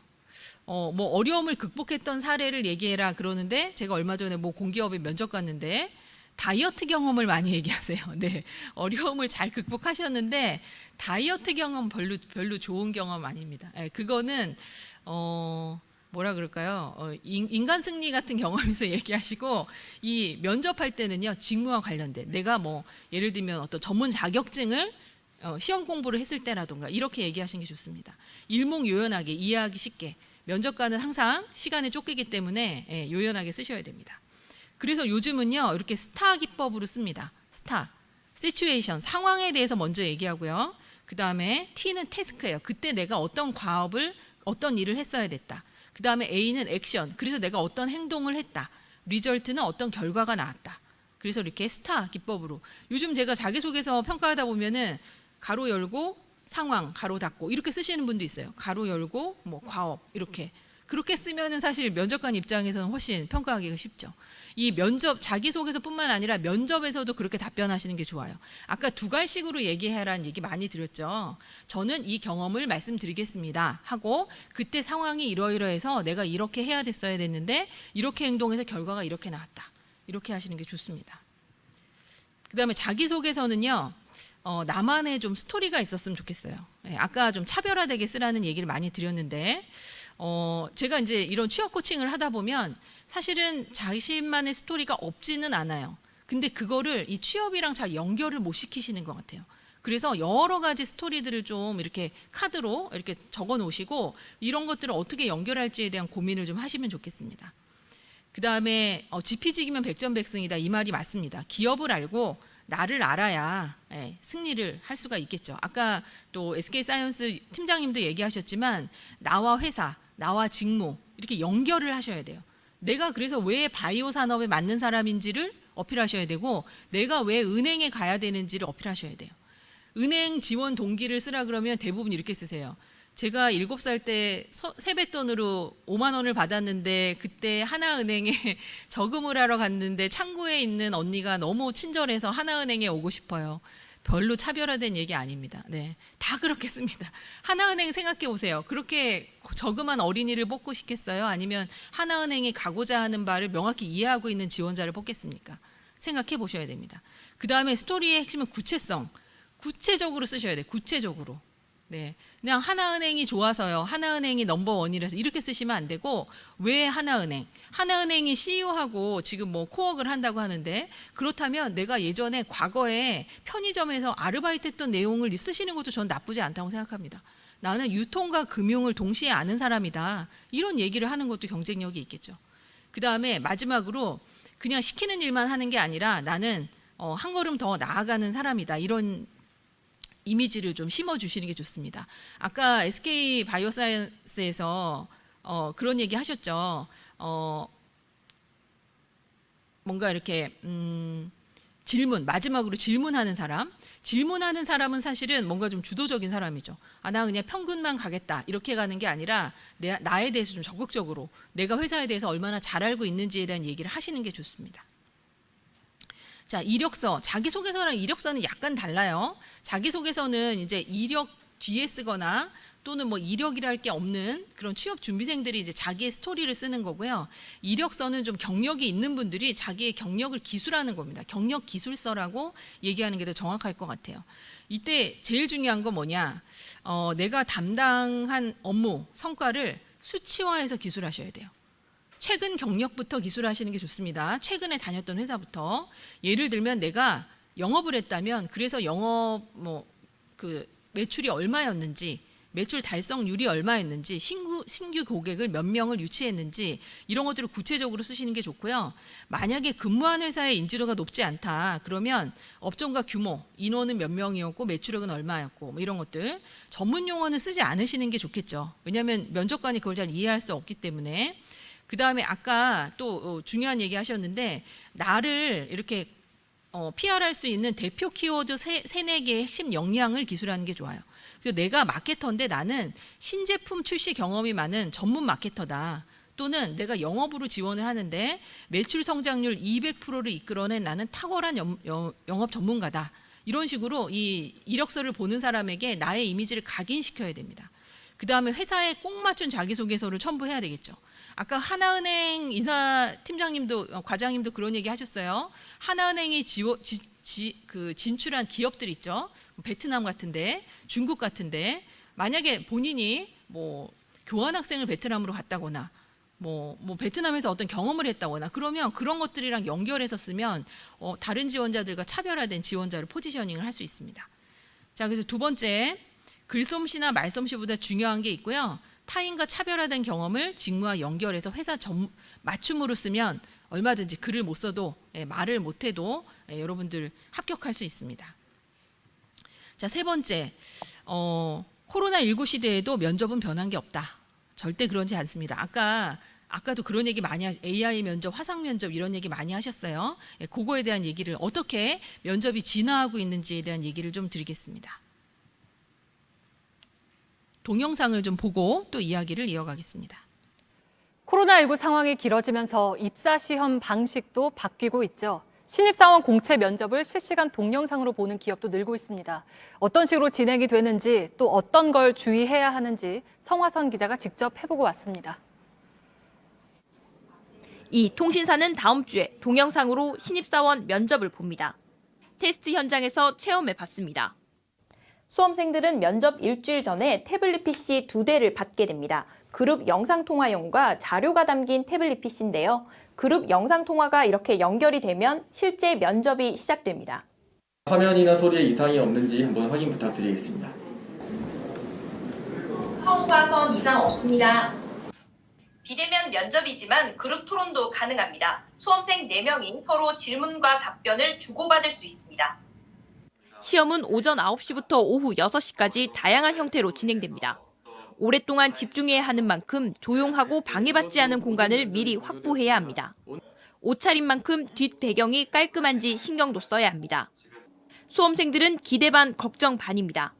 뭐 어려움을 극복했던 사례를 얘기해라 그러는데, 제가 얼마 전에 뭐 공기업에 면접 갔는데 다이어트 경험을 많이 얘기하세요. 네, 어려움을 잘 극복하셨는데 다이어트 경험 별로 좋은 경험 아닙니다. 네, 그거는 뭐라 그럴까요? 인간 승리 같은 경험에서 얘기하시고, 이 면접할 때는요, 직무와 관련된, 내가 뭐 예를 들면 어떤 전문 자격증을 시험 공부를 했을 때라던가 이렇게 얘기하시는 게 좋습니다. 일목요연하게 이해하기 쉽게. 면접관은 항상 시간에 쫓기기 때문에 요연하게 쓰셔야 됩니다. 그래서 요즘은요, 이렇게 스타 기법으로 씁니다. 스타, 시츄에이션, 상황에 대해서 먼저 얘기하고요. 그 다음에 T는 태스크예요. 그때 내가 어떤 과업을, 어떤 일을 했어야 됐다. 그 다음에 A는 액션, 그래서 내가 어떤 행동을 했다. 리절트는 어떤 결과가 나왔다. 그래서 이렇게 스타 기법으로. 요즘 제가 자기소개서 평가하다 보면은 가로 열고 상황, 가로 닫고 이렇게 쓰시는 분도 있어요. 가로 열고 뭐 과업 이렇게. 그렇게 쓰면은 사실 면접관 입장에서는 훨씬 평가하기가 쉽죠. 이 면접, 자기소개서뿐만 아니라 면접에서도 그렇게 답변하시는 게 좋아요. 아까 2갈식으로 얘기해라는 얘기 많이 드렸죠. 저는 이 경험을 말씀드리겠습니다 하고, 그때 상황이 이러이러해서 내가 이렇게 해야 됐어야 됐는데 이렇게 행동해서 결과가 이렇게 나왔다. 이렇게 하시는 게 좋습니다. 그 다음에 자기소개서는요, 나만의 좀 스토리가 있었으면 좋겠어요. 아까 좀 차별화되게 쓰라는 얘기를 많이 드렸는데, 제가 이제 이런 취업 코칭을 하다 보면 사실은 자신만의 스토리가 없지는 않아요. 근데 그거를 이 취업이랑 잘 연결을 못 시키시는 것 같아요. 그래서 여러 가지 스토리들을 좀 이렇게 카드로 이렇게 적어 놓으시고, 이런 것들을 어떻게 연결할지에 대한 고민을 좀 하시면 좋겠습니다. 그 다음에 지피지기면 백전백승이다, 이 말이 맞습니다. 기업을 알고 나를 알아야 승리를 할 수가 있겠죠. 아까 또 SK사이언스 팀장님도 얘기하셨지만, 나와 회사, 나와 직무 이렇게 연결을 하셔야 돼요. 내가 그래서 왜 바이오 산업에 맞는 사람인지를 어필하셔야 되고, 내가 왜 은행에 가야 되는지를 어필하셔야 돼요. 은행 지원 동기를 쓰라 그러면 대부분 이렇게 쓰세요. 제가 7살 때 세뱃돈으로 5만 원을 받았는데, 그때 하나은행에 저금을 하러 갔는데 창구에 있는 언니가 너무 친절해서 하나은행에 오고 싶어요. 별로 차별화된 얘기 아닙니다. 네, 다 그렇게 씁니다. 하나은행 생각해 보세요. 그렇게 저금한 어린이를 뽑고 싶겠어요? 아니면 하나은행이 가고자 하는 바를 명확히 이해하고 있는 지원자를 뽑겠습니까? 생각해 보셔야 됩니다. 그 다음에 스토리의 핵심은 구체성. 구체적으로 쓰셔야 돼요. 구체적으로. 네, 그냥 하나은행이 좋아서요, 하나은행이 넘버원이라서 이렇게 쓰시면 안 되고, 왜 하나은행? 하나은행이 CEO하고 지금 뭐 코워크를 한다고 하는데, 그렇다면 내가 예전에 과거에 편의점에서 아르바이트했던 내용을 쓰시는 것도 전 나쁘지 않다고 생각합니다. 나는 유통과 금융을 동시에 아는 사람이다, 이런 얘기를 하는 것도 경쟁력이 있겠죠. 그다음에 마지막으로 그냥 시키는 일만 하는 게 아니라 나는 한 걸음 더 나아가는 사람이다. 이런 이미지를 좀 심어주시는 게 좋습니다. 아까 SK 바이오사이언스에서 그런 얘기 하셨죠. 뭔가 이렇게 마지막으로 질문하는 사람은 사실은 뭔가 좀 주도적인 사람이죠. 나 그냥 평균만 가겠다 이렇게 가는 게 아니라 나에 대해서 좀 적극적으로 내가 회사에 대해서 얼마나 잘 알고 있는지에 대한 얘기를 하시는 게 좋습니다. 자, 이력서, 자기소개서랑 이력서는 약간 달라요. 자기소개서는 이제 이력 뒤에 쓰거나 또는 뭐 이력이랄 게 없는 그런 취업 준비생들이 이제 자기의 스토리를 쓰는 거고요. 이력서는 좀 경력이 있는 분들이 자기의 경력을 기술하는 겁니다. 경력 기술서라고 얘기하는 게 더 정확할 것 같아요. 이때 제일 중요한 건 뭐냐? 내가 담당한 업무, 성과를 수치화해서 기술하셔야 돼요. 최근 경력부터 기술하시는 게 좋습니다. 최근에 다녔던 회사부터. 예를 들면 내가 영업을 했다면 그래서 영업 매출이 얼마였는지, 매출 달성률이 얼마였는지, 신규 고객을 몇 명을 유치했는지 이런 것들을 구체적으로 쓰시는 게 좋고요. 만약에 근무한 회사의 인지도가 높지 않다. 그러면 업종과 규모, 인원은 몇 명이었고 매출액은 얼마였고 뭐 이런 것들 전문 용어는 쓰지 않으시는 게 좋겠죠. 왜냐하면 면접관이 그걸 잘 이해할 수 없기 때문에. 그 다음에 아까 또 중요한 얘기 하셨는데 나를 이렇게 PR할 수 있는 대표 키워드 세네 개의 핵심 역량을 기술하는 게 좋아요. 그래서 내가 마케터인데 나는 신제품 출시 경험이 많은 전문 마케터다. 또는 내가 영업으로 지원을 하는데 매출 성장률 200%를 이끌어낸 나는 탁월한 영업 전문가다. 이런 식으로 이 이력서를 보는 사람에게 나의 이미지를 각인시켜야 됩니다. 그 다음에 회사에 꼭 맞춘 자기소개서를 첨부해야 되겠죠. 아까 하나은행 과장님도 그런 얘기 하셨어요. 하나은행이 진출한 기업들 있죠. 베트남 같은데, 중국 같은데, 만약에 본인이 뭐 교환학생을 베트남으로 갔다거나, 뭐 베트남에서 어떤 경험을 했다거나, 그러면 그런 것들이랑 연결해서 쓰면 다른 지원자들과 차별화된 지원자를 포지셔닝을 할 수 있습니다. 자, 그래서 두 번째, 글솜씨나 말솜씨보다 중요한 게 있고요. 타인과 차별화된 경험을 직무와 연결해서 회사 맞춤으로 쓰면 얼마든지 글을 못 써도 말을 못해도 여러분들 합격할 수 있습니다. 자, 세 번째, 코로나19 시대에도 면접은 변한 게 없다. 절대 그러지 않습니다. 아까도 그런 얘기 많이 AI 면접, 화상 면접 이런 얘기 많이 하셨어요. 그거에 대한 얘기를 어떻게 면접이 진화하고 있는지에 대한 얘기를 좀 드리겠습니다. 동영상을 좀 보고 또 이야기를 이어가겠습니다. 코로나19 상황이 길어지면서 입사 시험 방식도 바뀌고 있죠. 신입사원 공채 면접을 실시간 동영상으로 보는 기업도 늘고 있습니다. 어떤 식으로 진행이 되는지 또 어떤 걸 주의해야 하는지 성화선 기자가 직접 해보고 왔습니다. 이 통신사는 다음 주에 동영상으로 신입사원 면접을 봅니다. 테스트 현장에서 체험해봤습니다. 수험생들은 면접 일주일 전에 태블릿 PC 2대를 받게 됩니다. 그룹 영상통화용과 자료가 담긴 태블릿 PC인데요. 그룹 영상통화가 이렇게 연결이 되면 실제 면접이 시작됩니다. 화면이나 소리에 이상이 없는지 한번 확인 부탁드리겠습니다. 성과선 이상 없습니다. 비대면 면접이지만 그룹 토론도 가능합니다. 수험생 4명이 서로 질문과 답변을 주고받을 수 있습니다. 시험은 오전 9시부터 오후 6시까지 다양한 형태로 진행됩니다. 오랫동안 집중해야 하는 만큼 조용하고 방해받지 않은 공간을 미리 확보해야 합니다. 옷차림 만큼 뒷 배경이 깔끔한지 신경도 써야 합니다. 수험생들은 기대 반 걱정 반입니다.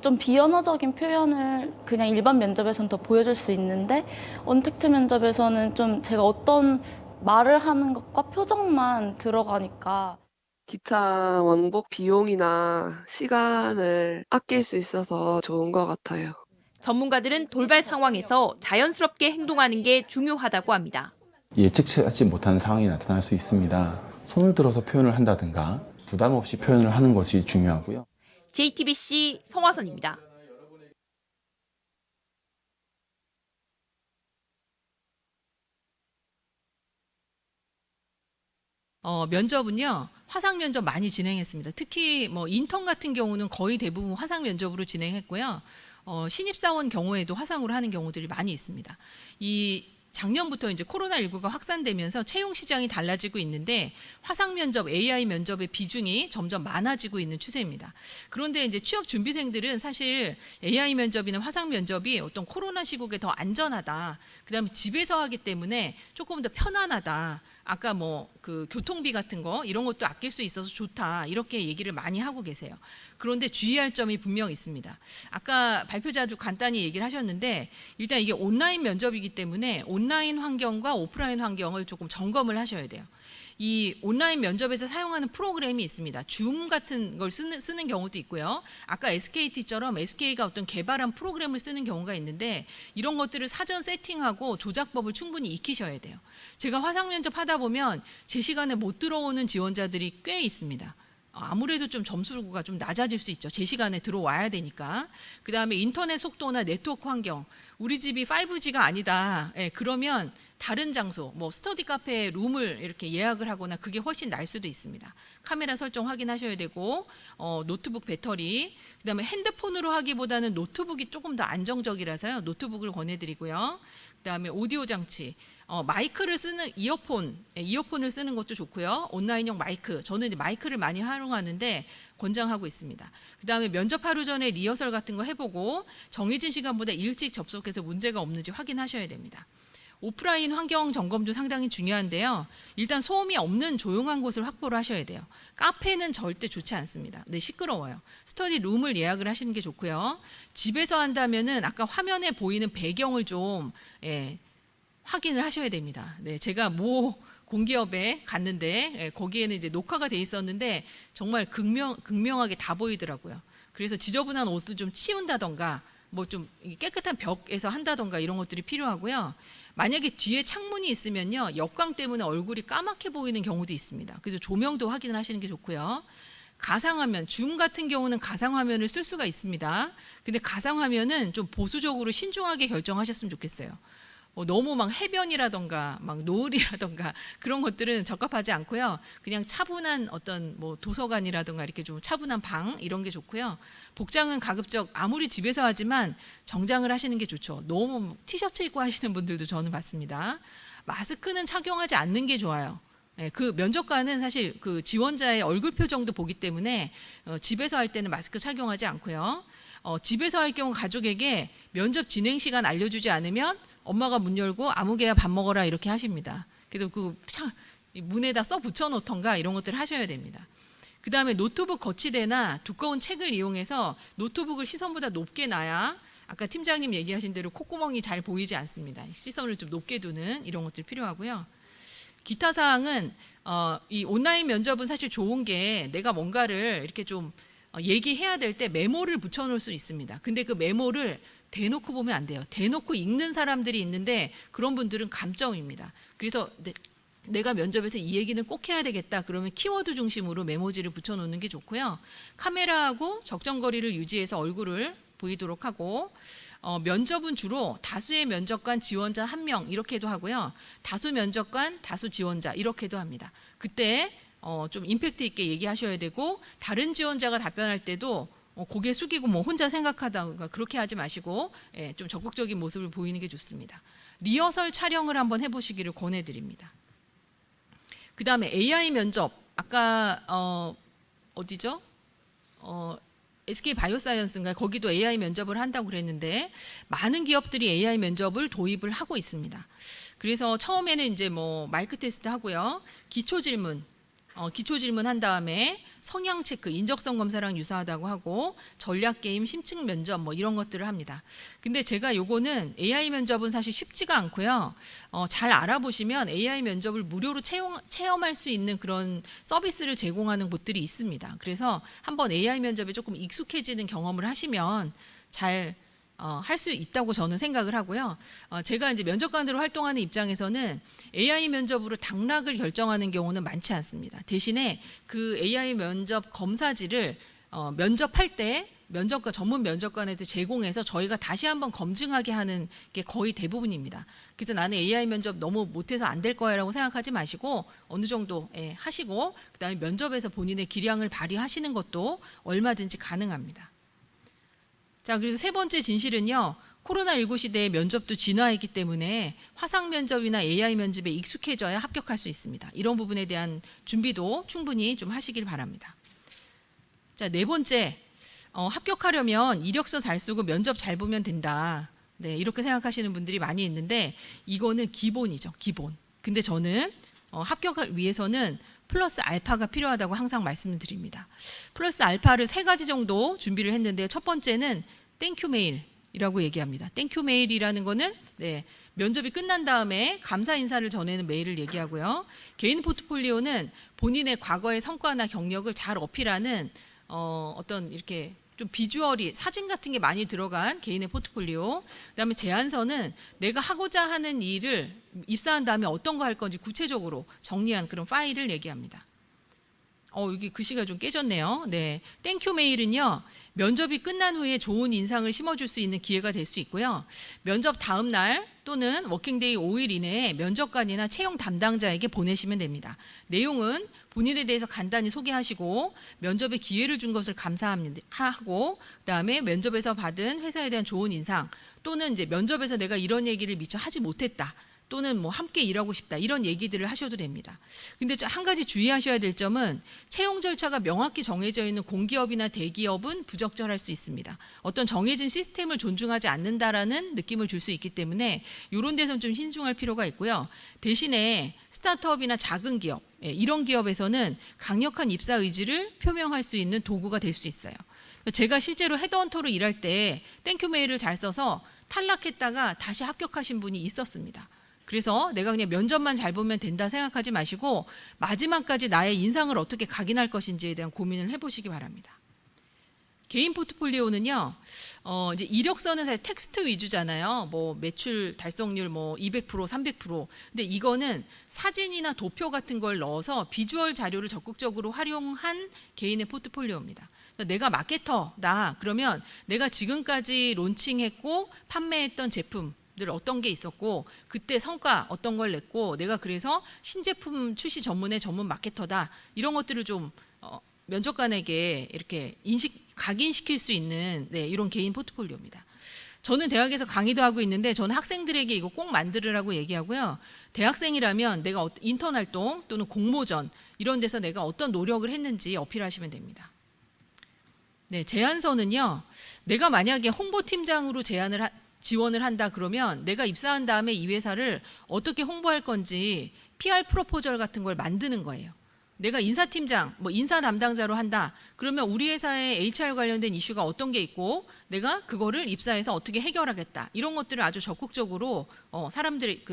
좀 비언어적인 표현을 그냥 일반 면접에서는 더 보여줄 수 있는데 언택트 면접에서는 좀 제가 어떤 말을 하는 것과 표정만 들어가니까 기차 왕복 비용이나 시간을 아낄 수 있어서 좋은 것 같아요. 전문가들은 돌발 상황에서 자연스럽게 행동하는 게 중요하다고 합니다. 예측하지 못하는 상황이 나타날 수 있습니다. 손을 들어서 표현을 한다든가 부담 없이 표현을 하는 것이 중요하고요. JTBC 성화선입니다. 면접은요, 화상 면접 많이 진행했습니다. 특히 뭐 인턴 같은 경우는 거의 대부분 화상 면접으로 진행했고요. 신입사원 경우에도 화상으로 하는 경우들이 많이 있습니다. 이 작년부터 이제 코로나19가 확산되면서 채용 시장이 달라지고 있는데 화상 면접, AI 면접의 비중이 점점 많아지고 있는 추세입니다. 그런데 이제 취업 준비생들은 사실 AI 면접이나 화상 면접이 어떤 코로나 시국에 더 안전하다. 그다음에 집에서 하기 때문에 조금 더 편안하다. 아까 뭐 그 교통비 같은 거 이런 것도 아낄 수 있어서 좋다. 이렇게 얘기를 많이 하고 계세요. 그런데 주의할 점이 분명 있습니다. 아까 발표자도 간단히 얘기를 하셨는데 일단 이게 온라인 면접이기 때문에 온라인 환경과 오프라인 환경을 조금 점검을 하셔야 돼요. 이 온라인 면접에서 사용하는 프로그램이 있습니다. 줌 같은 걸 쓰는 경우도 있고요. 아까 SKT처럼 SK가 어떤 개발한 프로그램을 쓰는 경우가 있는데 이런 것들을 사전 세팅하고 조작법을 충분히 익히셔야 돼요. 제가 화상 면접 하다 보면 제 시간에 못 들어오는 지원자들이 꽤 있습니다. 아무래도 좀 점수가 좀 낮아질 수 있죠. 제 시간에 들어와야 되니까. 그다음에 인터넷 속도나 네트워크 환경. 우리 집이 5G가 아니다. 그러면 다른 장소, 뭐 스터디 카페 룸을 이렇게 예약을 하거나 그게 훨씬 날 수도 있습니다. 카메라 설정 확인하셔야 되고 노트북 배터리, 그다음에 핸드폰으로 하기보다는 노트북이 조금 더 안정적이라서요. 노트북을 권해드리고요. 그다음에 오디오 장치, 마이크를 쓰는 이어폰을 쓰는 것도 좋고요. 온라인용 마이크, 저는 이제 마이크를 많이 활용하는데 권장하고 있습니다. 그다음에 면접 하루 전에 리허설 같은 거 해보고 정해진 시간보다 일찍 접속해서 문제가 없는지 확인하셔야 됩니다. 오프라인 환경 점검도 상당히 중요한데요. 일단 소음이 없는 조용한 곳을 확보를 하셔야 돼요. 카페는 절대 좋지 않습니다. 네, 시끄러워요. 스터디 룸을 예약을 하시는 게 좋고요. 집에서 한다면은 아까 화면에 보이는 배경을 좀 확인을 하셔야 됩니다. 네, 제가 모 공기업에 갔는데 거기에는 이제 녹화가 돼 있었는데 정말 극명하게 다 보이더라고요. 그래서 지저분한 옷을 좀 치운다던가 뭐 좀 깨끗한 벽에서 한다던가 이런 것들이 필요하고요. 만약에 뒤에 창문이 있으면요, 역광 때문에 얼굴이 까맣게 보이는 경우도 있습니다. 그래서 조명도 확인을 하시는 게 좋고요. 가상화면, 줌 같은 경우는 가상화면을 쓸 수가 있습니다. 근데 가상화면은 좀 보수적으로 신중하게 결정하셨으면 좋겠어요. 너무 막 해변이라던가 막 노을이라던가 그런 것들은 적합하지 않고요. 그냥 차분한 어떤 뭐 도서관이라던가 이렇게 좀 차분한 방 이런 게 좋고요. 복장은 가급적 아무리 집에서 하지만 정장을 하시는 게 좋죠. 너무 티셔츠 입고 하시는 분들도 저는 봤습니다. 마스크는 착용하지 않는 게 좋아요. 그 면접관은 사실 그 지원자의 얼굴 표정도 보기 때문에 집에서 할 때는 마스크 착용하지 않고요. 집에서 할 경우 가족에게 면접 진행 시간 알려주지 않으면 엄마가 문 열고 아무개야 밥 먹어라 이렇게 하십니다. 그래서 그 문에다 써 붙여 놓던가 이런 것들을 하셔야 됩니다. 그 다음에 노트북 거치대나 두꺼운 책을 이용해서 노트북을 시선보다 높게 놔야 아까 팀장님 얘기하신 대로 콧구멍이 잘 보이지 않습니다. 시선을 좀 높게 두는 이런 것들이 필요하고요. 기타 사항은 이 온라인 면접은 사실 좋은 게 내가 뭔가를 이렇게 좀 얘기해야 될 때 메모를 붙여놓을 수 있습니다. 근데 그 메모를 대놓고 보면 안 돼요. 대놓고 읽는 사람들이 있는데 그런 분들은 감점입니다. 그래서 내가 면접에서 이 얘기는 꼭 해야 되겠다. 그러면 키워드 중심으로 메모지를 붙여놓는 게 좋고요. 카메라하고 적정 거리를 유지해서 얼굴을 보이도록 하고 면접은 주로 다수의 면접관 지원자 1명 이렇게도 하고요. 다수 면접관, 다수 지원자 이렇게도 합니다. 그때 좀 임팩트 있게 얘기하셔야 되고 다른 지원자가 답변할 때도 고개 숙이고 뭐 혼자 생각하다가 그렇게 하지 마시고 좀 적극적인 모습을 보이는 게 좋습니다. 리허설 촬영을 한번 해보시기를 권해드립니다. 그 다음에 AI 면접 아까 어디죠? SK 바이오사이언스인가 거기도 AI 면접을 한다고 그랬는데 많은 기업들이 AI 면접을 도입을 하고 있습니다. 그래서 처음에는 이제 뭐 마이크 테스트 하고요. 기초 질문 한 다음에 성향 체크, 인적성 검사랑 유사하다고 하고 전략 게임, 심층 면접 뭐 이런 것들을 합니다. 근데 제가 요거는 AI 면접은 사실 쉽지가 않고요. 잘 알아보시면 AI 면접을 무료로 체험할 수 있는 그런 서비스를 제공하는 곳들이 있습니다. 그래서 한번 AI 면접에 조금 익숙해지는 경험을 하시면 잘 할 수 있다고 저는 생각을 하고요. 제가 이제 면접관으로 활동하는 입장에서는 AI 면접으로 당락을 결정하는 경우는 많지 않습니다. 대신에 그 AI 면접 검사지를 면접할 때 전문 면접관한테 제공해서 저희가 다시 한번 검증하게 하는 게 거의 대부분입니다. 그래서 나는 AI 면접 너무 못해서 안 될 거야라고 생각하지 마시고 어느 정도 하시고 그다음에 면접에서 본인의 기량을 발휘하시는 것도 얼마든지 가능합니다. 자, 그래서 세 번째 진실은요. 코로나19 시대에 면접도 진화했기 때문에 화상 면접이나 AI 면접에 익숙해져야 합격할 수 있습니다. 이런 부분에 대한 준비도 충분히 좀 하시길 바랍니다. 자, 네 번째, 합격하려면 이력서 잘 쓰고 면접 잘 보면 된다. 네, 이렇게 생각하시는 분들이 많이 있는데 이거는 기본이죠, 기본. 근데 저는 합격을 위해서는 플러스 알파가 필요하다고 항상 말씀을 드립니다. 플러스 알파를 3가지 정도 준비를 했는데 첫 번째는 땡큐 메일이라고 얘기합니다. 땡큐 메일이라는 거는 면접이 끝난 다음에 감사 인사를 전하는 메일을 얘기하고요. 개인 포트폴리오는 본인의 과거의 성과나 경력을 잘 어필하는 어떤 이렇게 좀 비주얼이 사진 같은 게 많이 들어간 개인의 포트폴리오. 그다음에 제안서는 내가 하고자 하는 일을 입사한 다음에 어떤 거 할 건지 구체적으로 정리한 그런 파일을 얘기합니다. 여기 글씨가 좀 깨졌네요. 네, 땡큐 메일은요, 면접이 끝난 후에 좋은 인상을 심어줄 수 있는 기회가 될 수 있고요. 면접 다음 날 또는 워킹데이 5일 이내에 면접관이나 채용 담당자에게 보내시면 됩니다. 내용은 본인에 대해서 간단히 소개하시고 면접에 기회를 준 것을 감사하고, 그다음에 면접에서 받은 회사에 대한 좋은 인상, 또는 이제 면접에서 내가 이런 얘기를 미처 하지 못했다, 또는 뭐 함께 일하고 싶다, 이런 얘기들을 하셔도 됩니다. 근데 한 가지 주의하셔야 될 점은 채용 절차가 명확히 정해져 있는 공기업이나 대기업은 부적절할 수 있습니다. 어떤 정해진 시스템을 존중하지 않는다라는 느낌을 줄 수 있기 때문에 이런 데서는 좀 신중할 필요가 있고요. 대신에 스타트업이나 작은 기업, 이런 기업에서는 강력한 입사 의지를 표명할 수 있는 도구가 될 수 있어요. 제가 실제로 헤드헌터로 일할 때 땡큐 메일을 잘 써서 탈락했다가 다시 합격하신 분이 있었습니다. 그래서 내가 그냥 면접만 잘 보면 된다 생각하지 마시고 마지막까지 나의 인상을 어떻게 각인할 것인지에 대한 고민을 해보시기 바랍니다. 개인 포트폴리오는요, 이제 이력서는 사실 텍스트 위주잖아요. 뭐 매출 달성률 뭐 200%, 300%. 근데 이거는 사진이나 도표 같은 걸 넣어서 비주얼 자료를 적극적으로 활용한 개인의 포트폴리오입니다. 내가 마케터다 그러면 내가 지금까지 론칭했고 판매했던 제품 늘 어떤 게 있었고 그때 성과 어떤 걸 냈고 내가 그래서 신제품 출시 전문의 전문 마케터다, 이런 것들을 좀 면접관에게 이렇게 각인시킬 수 있는 이런 개인 포트폴리오입니다. 저는 대학에서 강의도 하고 있는데 저는 학생들에게 이거 꼭 만들으라고 얘기하고요. 대학생이라면 내가 인턴 활동 또는 공모전 이런 데서 내가 어떤 노력을 했는지 어필하시면 됩니다. 네, 제안서는요, 내가 만약에 홍보팀장으로 지원을 한다 그러면 내가 입사한 다음에 이 회사를 어떻게 홍보할 건지 PR 프로포절 같은 걸 만드는 거예요. 내가 인사팀장, 뭐 인사 담당자로 한다 그러면 우리 회사에 HR 관련된 이슈가 어떤 게 있고 내가 그거를 입사해서 어떻게 해결하겠다, 이런 것들을 아주 적극적으로 사람들이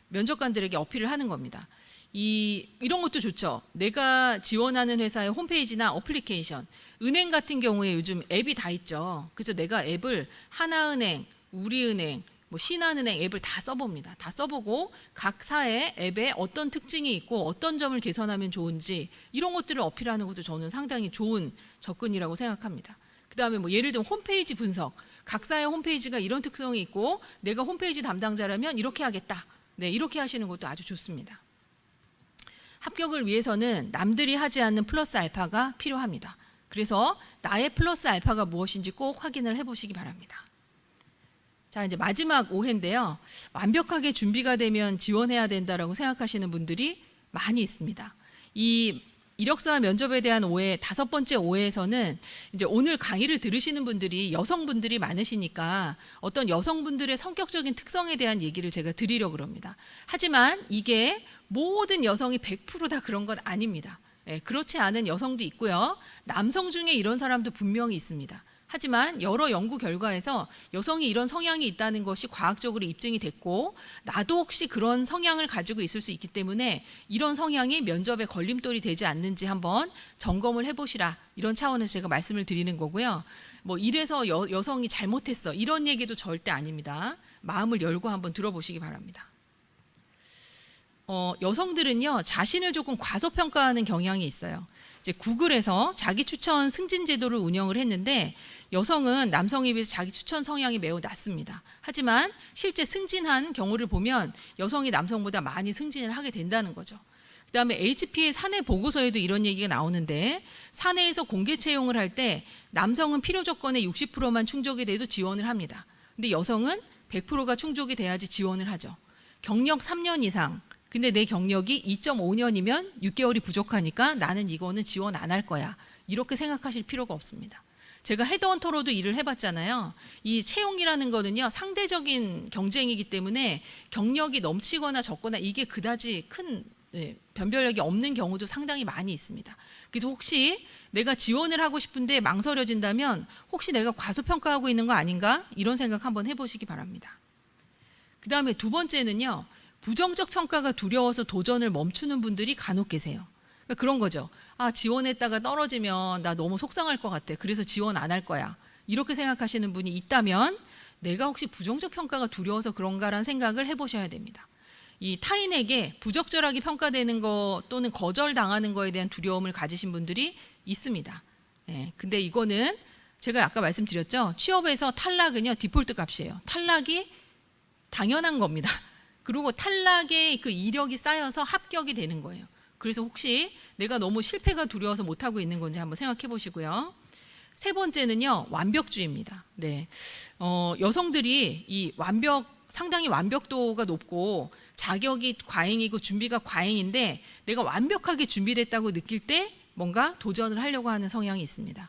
면접관들에게 어필을 하는 겁니다. 이런 것도 좋죠. 내가 지원하는 회사의 홈페이지나 어플리케이션, 은행 같은 경우에 요즘 앱이 다 있죠. 그래서 내가 앱을 하나은행, 우리은행, 뭐 신한은행 앱을 다 써봅니다. 다 써보고 각 사의 앱에 어떤 특징이 있고 어떤 점을 개선하면 좋은지 이런 것들을 어필하는 것도 저는 상당히 좋은 접근이라고 생각합니다. 그 다음에 뭐 예를 들면 홈페이지 분석, 각 사의 홈페이지가 이런 특성이 있고 내가 홈페이지 담당자라면 이렇게 하겠다, 이렇게 하시는 것도 아주 좋습니다. 합격을 위해서는 남들이 하지 않는 플러스 알파가 필요합니다. 그래서 나의 플러스 알파가 무엇인지 꼭 확인을 해보시기 바랍니다. 자, 이제 마지막 오해인데요. 완벽하게 준비가 되면 지원해야 된다라고 생각하시는 분들이 많이 있습니다. 이 이력서와 면접에 대한 오해, 5번째 오해에서는 이제 오늘 강의를 들으시는 분들이 여성분들이 많으시니까 어떤 여성분들의 성격적인 특성에 대한 얘기를 제가 드리려고 합니다. 하지만 이게 모든 여성이 100% 다 그런 건 아닙니다. 그렇지 않은 여성도 있고요. 남성 중에 이런 사람도 분명히 있습니다. 하지만 여러 연구 결과에서 여성이 이런 성향이 있다는 것이 과학적으로 입증이 됐고 나도 혹시 그런 성향을 가지고 있을 수 있기 때문에 이런 성향이 면접에 걸림돌이 되지 않는지 한번 점검을 해보시라, 이런 차원에서 제가 말씀을 드리는 거고요. 뭐 이래서 여성이 잘못했어 이런 얘기도 절대 아닙니다. 마음을 열고 한번 들어보시기 바랍니다. 여성들은요, 자신을 조금 과소평가하는 경향이 있어요. 이제 구글에서 자기 추천 승진 제도를 운영을 했는데 여성은 남성에 비해서 자기 추천 성향이 매우 낮습니다. 하지만 실제 승진한 경우를 보면 여성이 남성보다 많이 승진을 하게 된다는 거죠. 그다음에 HP의 사내 보고서에도 이런 얘기가 나오는데 사내에서 공개 채용을 할 때 남성은 필요 조건의 60%만 충족이 돼도 지원을 합니다. 근데 여성은 100%가 충족이 돼야지 지원을 하죠. 경력 3년 이상. 근데 내 경력이 2.5년이면 6개월이 부족하니까 나는 이거는 지원 안 할 거야. 이렇게 생각하실 필요가 없습니다. 제가 헤드헌터로도 일을 해봤잖아요. 이 채용이라는 거는요, 상대적인 경쟁이기 때문에 경력이 넘치거나 적거나 이게 그다지 큰 변별력이 없는 경우도 상당히 많이 있습니다. 그래서 혹시 내가 지원을 하고 싶은데 망설여진다면 혹시 내가 과소평가하고 있는 거 아닌가? 이런 생각 한번 해보시기 바랍니다. 그 다음에 두 번째는요, 부정적 평가가 두려워서 도전을 멈추는 분들이 간혹 계세요. 그러니까 그런 거죠. 아, 지원했다가 떨어지면 나 너무 속상할 것 같아. 그래서 지원 안 할 거야. 이렇게 생각하시는 분이 있다면 내가 혹시 부정적 평가가 두려워서 그런가라는 생각을 해보셔야 됩니다. 이 타인에게 부적절하게 평가되는 거 또는 거절당하는 거에 대한 두려움을 가지신 분들이 있습니다. 근데 이거는 제가 아까 말씀드렸죠. 취업에서 탈락은요, 디폴트 값이에요. 탈락이 당연한 겁니다. 그리고 탈락의 그 이력이 쌓여서 합격이 되는 거예요. 그래서 혹시 내가 너무 실패가 두려워서 못하고 있는 건지 한번 생각해 보시고요. 세 번째는요, 완벽주의입니다. 네. 여성들이 이 상당히 완벽도가 높고 자격이 과잉이고 준비가 과잉인데 내가 완벽하게 준비됐다고 느낄 때 뭔가 도전을 하려고 하는 성향이 있습니다.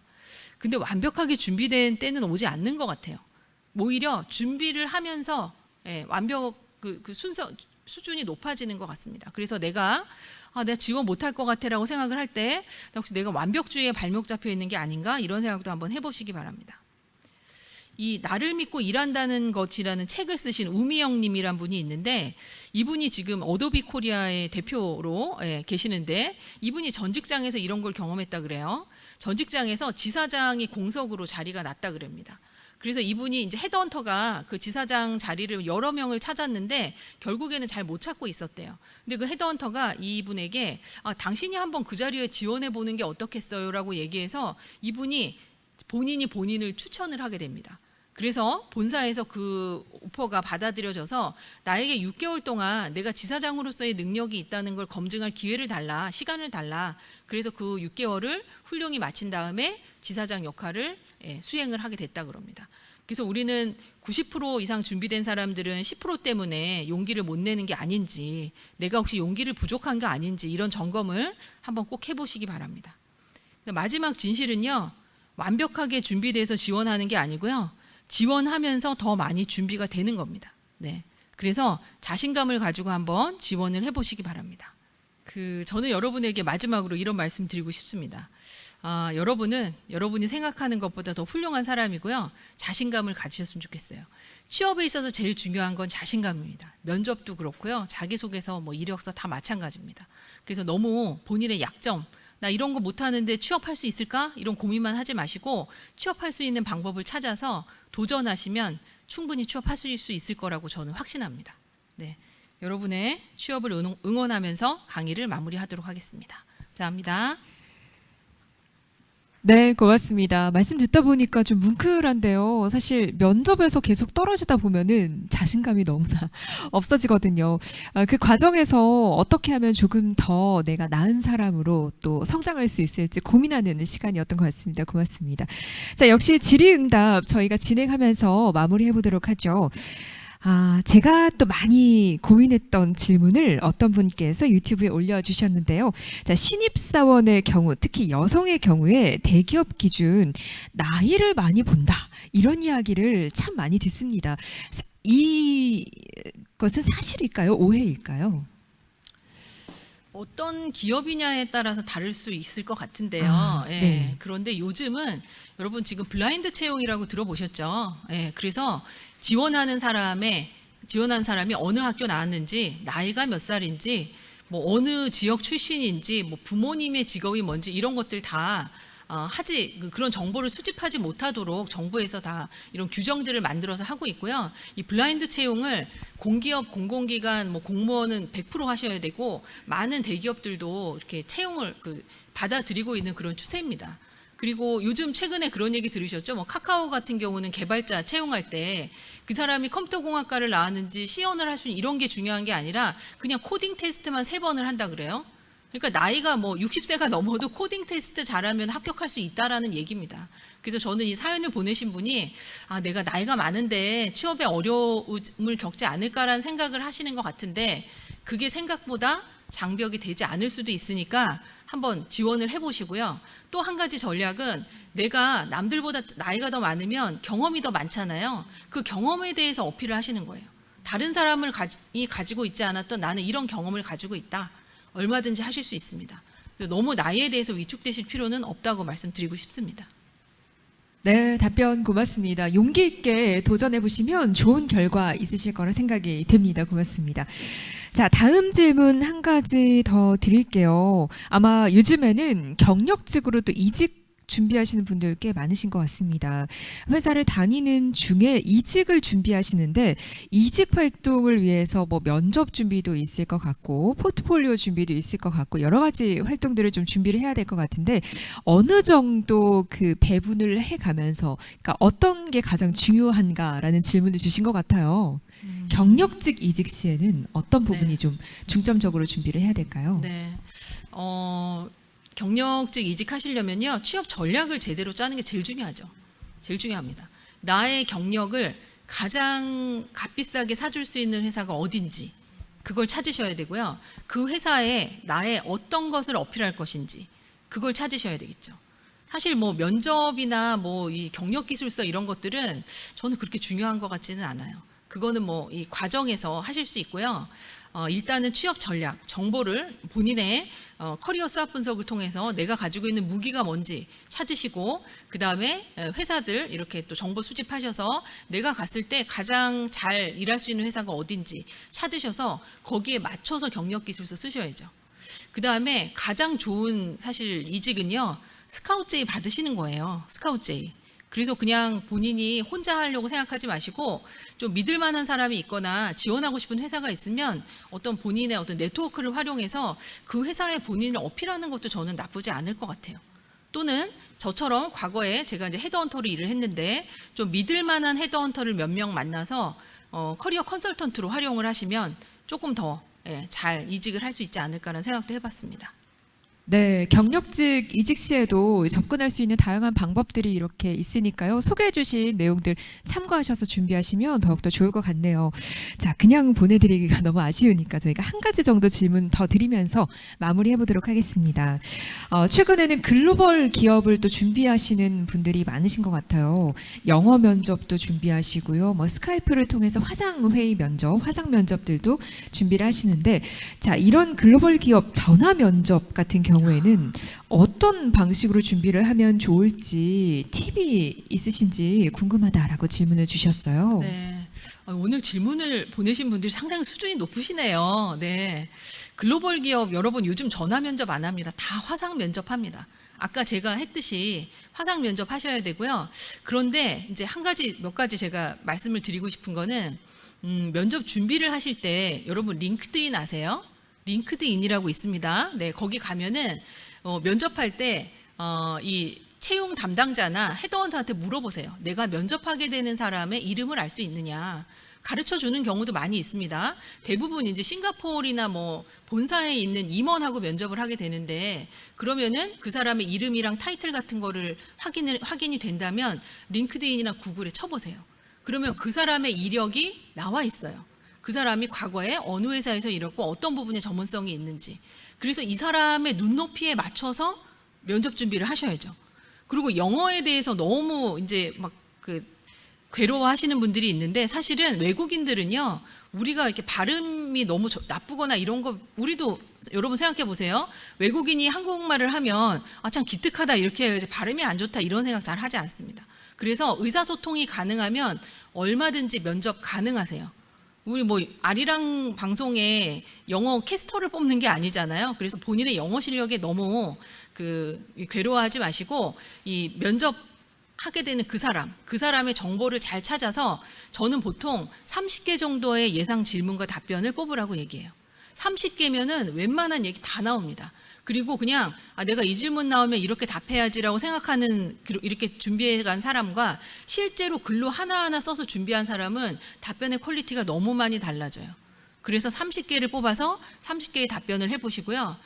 근데 완벽하게 준비된 때는 오지 않는 것 같아요. 오히려 준비를 하면서 완벽 그 순서 수준이 높아지는 것 같습니다. 그래서 내가 지원 못할 것 같아라고 생각을 할 때 혹시 내가 완벽주의에 발목 잡혀 있는 게 아닌가 이런 생각도 한번 해보시기 바랍니다. 이 나를 믿고 일한다는 것이라는 책을 쓰신 우미영 님이란 분이 있는데 이분이 지금 어도비 코리아의 대표로 계시는데 이분이 전 직장에서 이런 걸 경험했다 그래요. 전 직장에서 지사장이 공석으로 자리가 났다 그럽니다. 그래서 이분이 이제 헤드헌터가 그 지사장 자리를 여러 명을 찾았는데 결국에는 잘 못 찾고 있었대요. 근데 그 헤드헌터가 이분에게 당신이 한번 그 자리에 지원해 보는 게 어떻겠어요라고 얘기해서 이분이 본인이 본인을 추천을 하게 됩니다. 그래서 본사에서 그 오퍼가 받아들여져서 나에게 6개월 동안 내가 지사장으로서의 능력이 있다는 걸 검증할 기회를 달라, 시간을 달라. 그래서 그 6개월을 훌륭히 마친 다음에 지사장 역할을 수행을 하게 됐다 그럽니다. 그래서 우리는 90% 이상 준비된 사람들은 10% 때문에 용기를 못 내는 게 아닌지, 내가 혹시 용기를 부족한 게 아닌지 이런 점검을 한번 꼭 해보시기 바랍니다. 마지막 진실은요, 완벽하게 준비돼서 지원하는 게 아니고요, 지원하면서 더 많이 준비가 되는 겁니다. 네. 그래서 자신감을 가지고 한번 지원을 해보시기 바랍니다. 저는 여러분에게 마지막으로 이런 말씀 드리고 싶습니다. 여러분은 여러분이 생각하는 것보다 더 훌륭한 사람이고요. 자신감을 가지셨으면 좋겠어요. 취업에 있어서 제일 중요한 건 자신감입니다. 면접도 그렇고요. 자기소개서, 이력서 다 마찬가지입니다. 그래서 너무 본인의 약점, 나 이런 거 못하는데 취업할 수 있을까? 이런 고민만 하지 마시고 취업할 수 있는 방법을 찾아서 도전하시면 충분히 취업하실 수 있을 거라고 저는 확신합니다. 네, 여러분의 취업을 응원하면서 강의를 마무리하도록 하겠습니다. 감사합니다. 네, 고맙습니다. 말씀 듣다 보니까 좀 뭉클한데요. 사실 면접에서 계속 떨어지다 보면은 자신감이 너무나 없어지거든요. 그 과정에서 어떻게 하면 조금 더 내가 나은 사람으로 또 성장할 수 있을지 고민하는 시간이었던 것 같습니다. 고맙습니다. 자, 역시 질의응답 저희가 진행하면서 마무리해 보도록 하죠. 제가 또 많이 고민했던 질문을 어떤 분께서 유튜브에 올려주셨는데요. 자, 신입사원의 경우, 특히 여성의 경우에 대기업 기준 나이를 많이 본다. 이런 이야기를 참 많이 듣습니다. 이것은 사실일까요? 오해일까요? 어떤 기업이냐에 따라서 다를 수 있을 것 같은데요. 네. 그런데 요즘은 여러분 지금 블라인드 채용이라고 들어보셨죠? 그래서 지원하는 사람이 어느 학교 나왔는지, 나이가 몇 살인지, 어느 지역 출신인지, 부모님의 직업이 뭔지 이런 것들 다 그런 정보를 수집하지 못하도록 정부에서 다 이런 규정들을 만들어서 하고 있고요. 이 블라인드 채용을 공기업, 공공기관, 공무원은 100% 하셔야 되고 많은 대기업들도 이렇게 채용을 받아들이고 있는 그런 추세입니다. 그리고 요즘 최근에 그런 얘기 들으셨죠? 카카오 같은 경우는 개발자 채용할 때 그 사람이 컴퓨터공학과를 나왔는지 시연을 할 수 있는 이런 게 중요한 게 아니라 그냥 코딩 테스트만 3번을 한다 그래요. 그러니까 나이가 뭐 60세가 넘어도 코딩 테스트 잘하면 합격할 수 있다라는 얘기입니다. 그래서 저는 이 사연을 보내신 분이 내가 나이가 많은데 취업에 어려움을 겪지 않을까라는 생각을 하시는 것 같은데 그게 생각보다 장벽이 되지 않을 수도 있으니까 한번 지원을 해보시고요. 또 한 가지 전략은 내가 남들보다 나이가 더 많으면 경험이 더 많잖아요. 그 경험에 대해서 어필을 하시는 거예요. 다른 사람을 가지고 있지 않았던 나는 이런 경험을 가지고 있다. 얼마든지 하실 수 있습니다. 그래서 너무 나이에 대해서 위축되실 필요는 없다고 말씀드리고 싶습니다. 네, 답변 고맙습니다. 용기 있게 도전해 보시면 좋은 결과 있으실 거라 생각이 됩니다. 고맙습니다. 자, 다음 질문 한 가지 더 드릴게요. 아마 요즘에는 경력직으로 또 이직 준비하시는 분들 꽤 많으신 것 같습니다. 회사를 다니는 중에 이직을 준비하시는데 이직 활동을 위해서 뭐 면접 준비도 있을 것 같고 포트폴리오 준비도 있을 것 같고 여러 가지 활동들을 좀 준비를 해야 될 것 같은데 어느 정도 그 배분을 해가면서 그러니까 어떤 게 가장 중요한가라는 질문을 주신 것 같아요. 경력직 이직 시에는 어떤 부분이 좀 중점적으로 준비를 해야 될까요? 네. 경력직 이직하시려면요. 취업 전략을 제대로 짜는 게 제일 중요하죠. 제일 중요합니다. 나의 경력을 가장 값비싸게 사줄 수 있는 회사가 어딘지 그걸 찾으셔야 되고요. 그 회사에 나의 어떤 것을 어필할 것인지 그걸 찾으셔야 되겠죠. 사실 뭐 면접이나 뭐 이 경력기술서 이런 것들은 저는 그렇게 중요한 것 같지는 않아요. 그거는 뭐 이 과정에서 하실 수 있고요. 일단은 취업 전략, 정보를 본인의 커리어 수학 분석을 통해서 내가 가지고 있는 무기가 뭔지 찾으시고 그 다음에 회사들 이렇게 또 정보 수집하셔서 내가 갔을 때 가장 잘 일할 수 있는 회사가 어딘지 찾으셔서 거기에 맞춰서 경력기술서 쓰셔야죠. 그 다음에 가장 좋은 사실 이직은요. 스카우트제이 받으시는 거예요. 스카우트제이. 그래서 그냥 본인이 혼자 하려고 생각하지 마시고 좀 믿을 만한 사람이 있거나 지원하고 싶은 회사가 있으면 어떤 본인의 어떤 네트워크를 활용해서 그 회사에 본인을 어필하는 것도 저는 나쁘지 않을 것 같아요. 또는 저처럼 과거에 제가 이제 헤드헌터로 일을 했는데 좀 믿을 만한 헤드헌터를 몇 명 만나서 커리어 컨설턴트로 활용을 하시면 조금 더 잘 이직을 할 수 있지 않을까라는 생각도 해봤습니다. 네, 경력직 이직 시에도 접근할 수 있는 다양한 방법들이 이렇게 있으니까요. 소개해 주신 내용들 참고하셔서 준비하시면 더욱더 좋을 것 같네요. 자, 그냥 보내드리기가 너무 아쉬우니까 저희가 한 가지 정도 질문 더 드리면서 마무리해 보도록 하겠습니다. 최근에는 글로벌 기업을 또 준비하시는 분들이 많으신 것 같아요. 영어 면접도 준비하시고요. 뭐 스카이프를 통해서 화상 회의 면접, 화상 면접들도 준비를 하시는데 자, 이런 글로벌 기업 전화 면접 같은 경우에는 어떤 방식으로 준비를 하면 좋을지 팁이 있으신지 궁금하다라고 질문을 주셨어요. 네, 오늘 질문을 보내신 분들이 상당히 수준이 높으시네요. 네, 글로벌 기업 여러분 요즘 전화 면접 안 합니다. 다 화상 면접합니다. 아까 제가 했듯이 화상 면접 하셔야 되고요. 그런데 이제 몇 가지 제가 말씀을 드리고 싶은 거는 면접 준비를 하실 때 여러분 링크드인 아세요? 링크드인이라고 있습니다. 네, 거기 가면은 면접할 때 이 채용 담당자나 헤드헌터한테 물어보세요. 내가 면접하게 되는 사람의 이름을 알 수 있느냐. 가르쳐 주는 경우도 많이 있습니다. 대부분 이제 싱가포르나 뭐 본사에 있는 임원하고 면접을 하게 되는데 그러면은 그 사람의 이름이랑 타이틀 같은 거를 확인이 된다면 링크드인이나 구글에 쳐보세요. 그러면 그 사람의 이력이 나와 있어요. 그 사람이 과거에 어느 회사에서 일했고 어떤 부분에 전문성이 있는지. 그래서 이 사람의 눈높이에 맞춰서 면접 준비를 하셔야죠. 그리고 영어에 대해서 너무 이제 막 괴로워하시는 분들이 있는데 사실은 외국인들은요. 우리가 이렇게 발음이 너무 나쁘거나 이런 거 우리도 여러분 생각해 보세요. 외국인이 한국말을 하면 참 기특하다 이렇게 발음이 안 좋다 이런 생각 잘 하지 않습니다. 그래서 의사소통이 가능하면 얼마든지 면접 가능하세요. 우리 뭐 아리랑 방송에 영어 캐스터를 뽑는 게 아니잖아요. 그래서 본인의 영어 실력에 너무 괴로워하지 마시고 이 면접 하게 되는 그 사람의 정보를 잘 찾아서 저는 보통 30개 정도의 예상 질문과 답변을 뽑으라고 얘기해요. 30개면은 웬만한 얘기 다 나옵니다. 그리고 그냥 내가 이 질문 나오면 이렇게 답해야지라고 생각하는 이렇게 준비해간 사람과 실제로 글로 하나하나 써서 준비한 사람은 답변의 퀄리티가 너무 많이 달라져요. 그래서 30개를 뽑아서 30개의 답변을 해보시고요.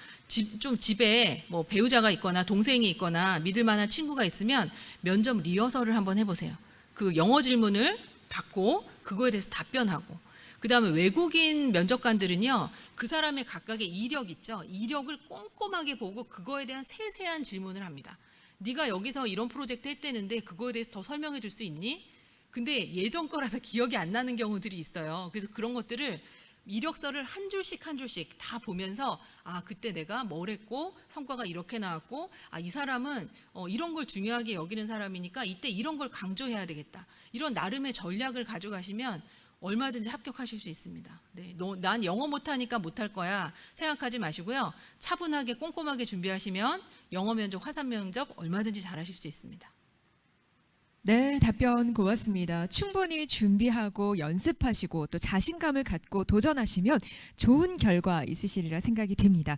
집에 뭐 배우자가 있거나 동생이 있거나 믿을 만한 친구가 있으면 면접 리허설을 한번 해보세요. 그 영어 질문을 받고 그거에 대해서 답변하고, 그 다음에 외국인 면접관들은요, 그 사람의 각각의 이력 있죠. 이력을 꼼꼼하게 보고 그거에 대한 세세한 질문을 합니다. 네가 여기서 이런 프로젝트 했다는데 그거에 대해서 더 설명해 줄 수 있니? 근데 예전 거라서 기억이 안 나는 경우들이 있어요. 그래서 그런 것들을 이력서를 한 줄씩 한 줄씩 다 보면서, 아, 그때 내가 뭘 했고 성과가 이렇게 나왔고, 아, 이 사람은 이런 걸 중요하게 여기는 사람이니까 이때 이런 걸 강조해야 되겠다. 이런 나름의 전략을 가져가시면 얼마든지 합격하실 수 있습니다. 네, 난 영어 못하니까 못할 거야 생각하지 마시고요. 차분하게 꼼꼼하게 준비하시면 영어 면접, 화상 면접 얼마든지 잘하실 수 있습니다. 네, 답변 고맙습니다. 충분히 준비하고 연습하시고 또 자신감을 갖고 도전하시면 좋은 결과 있으시리라 생각이 됩니다.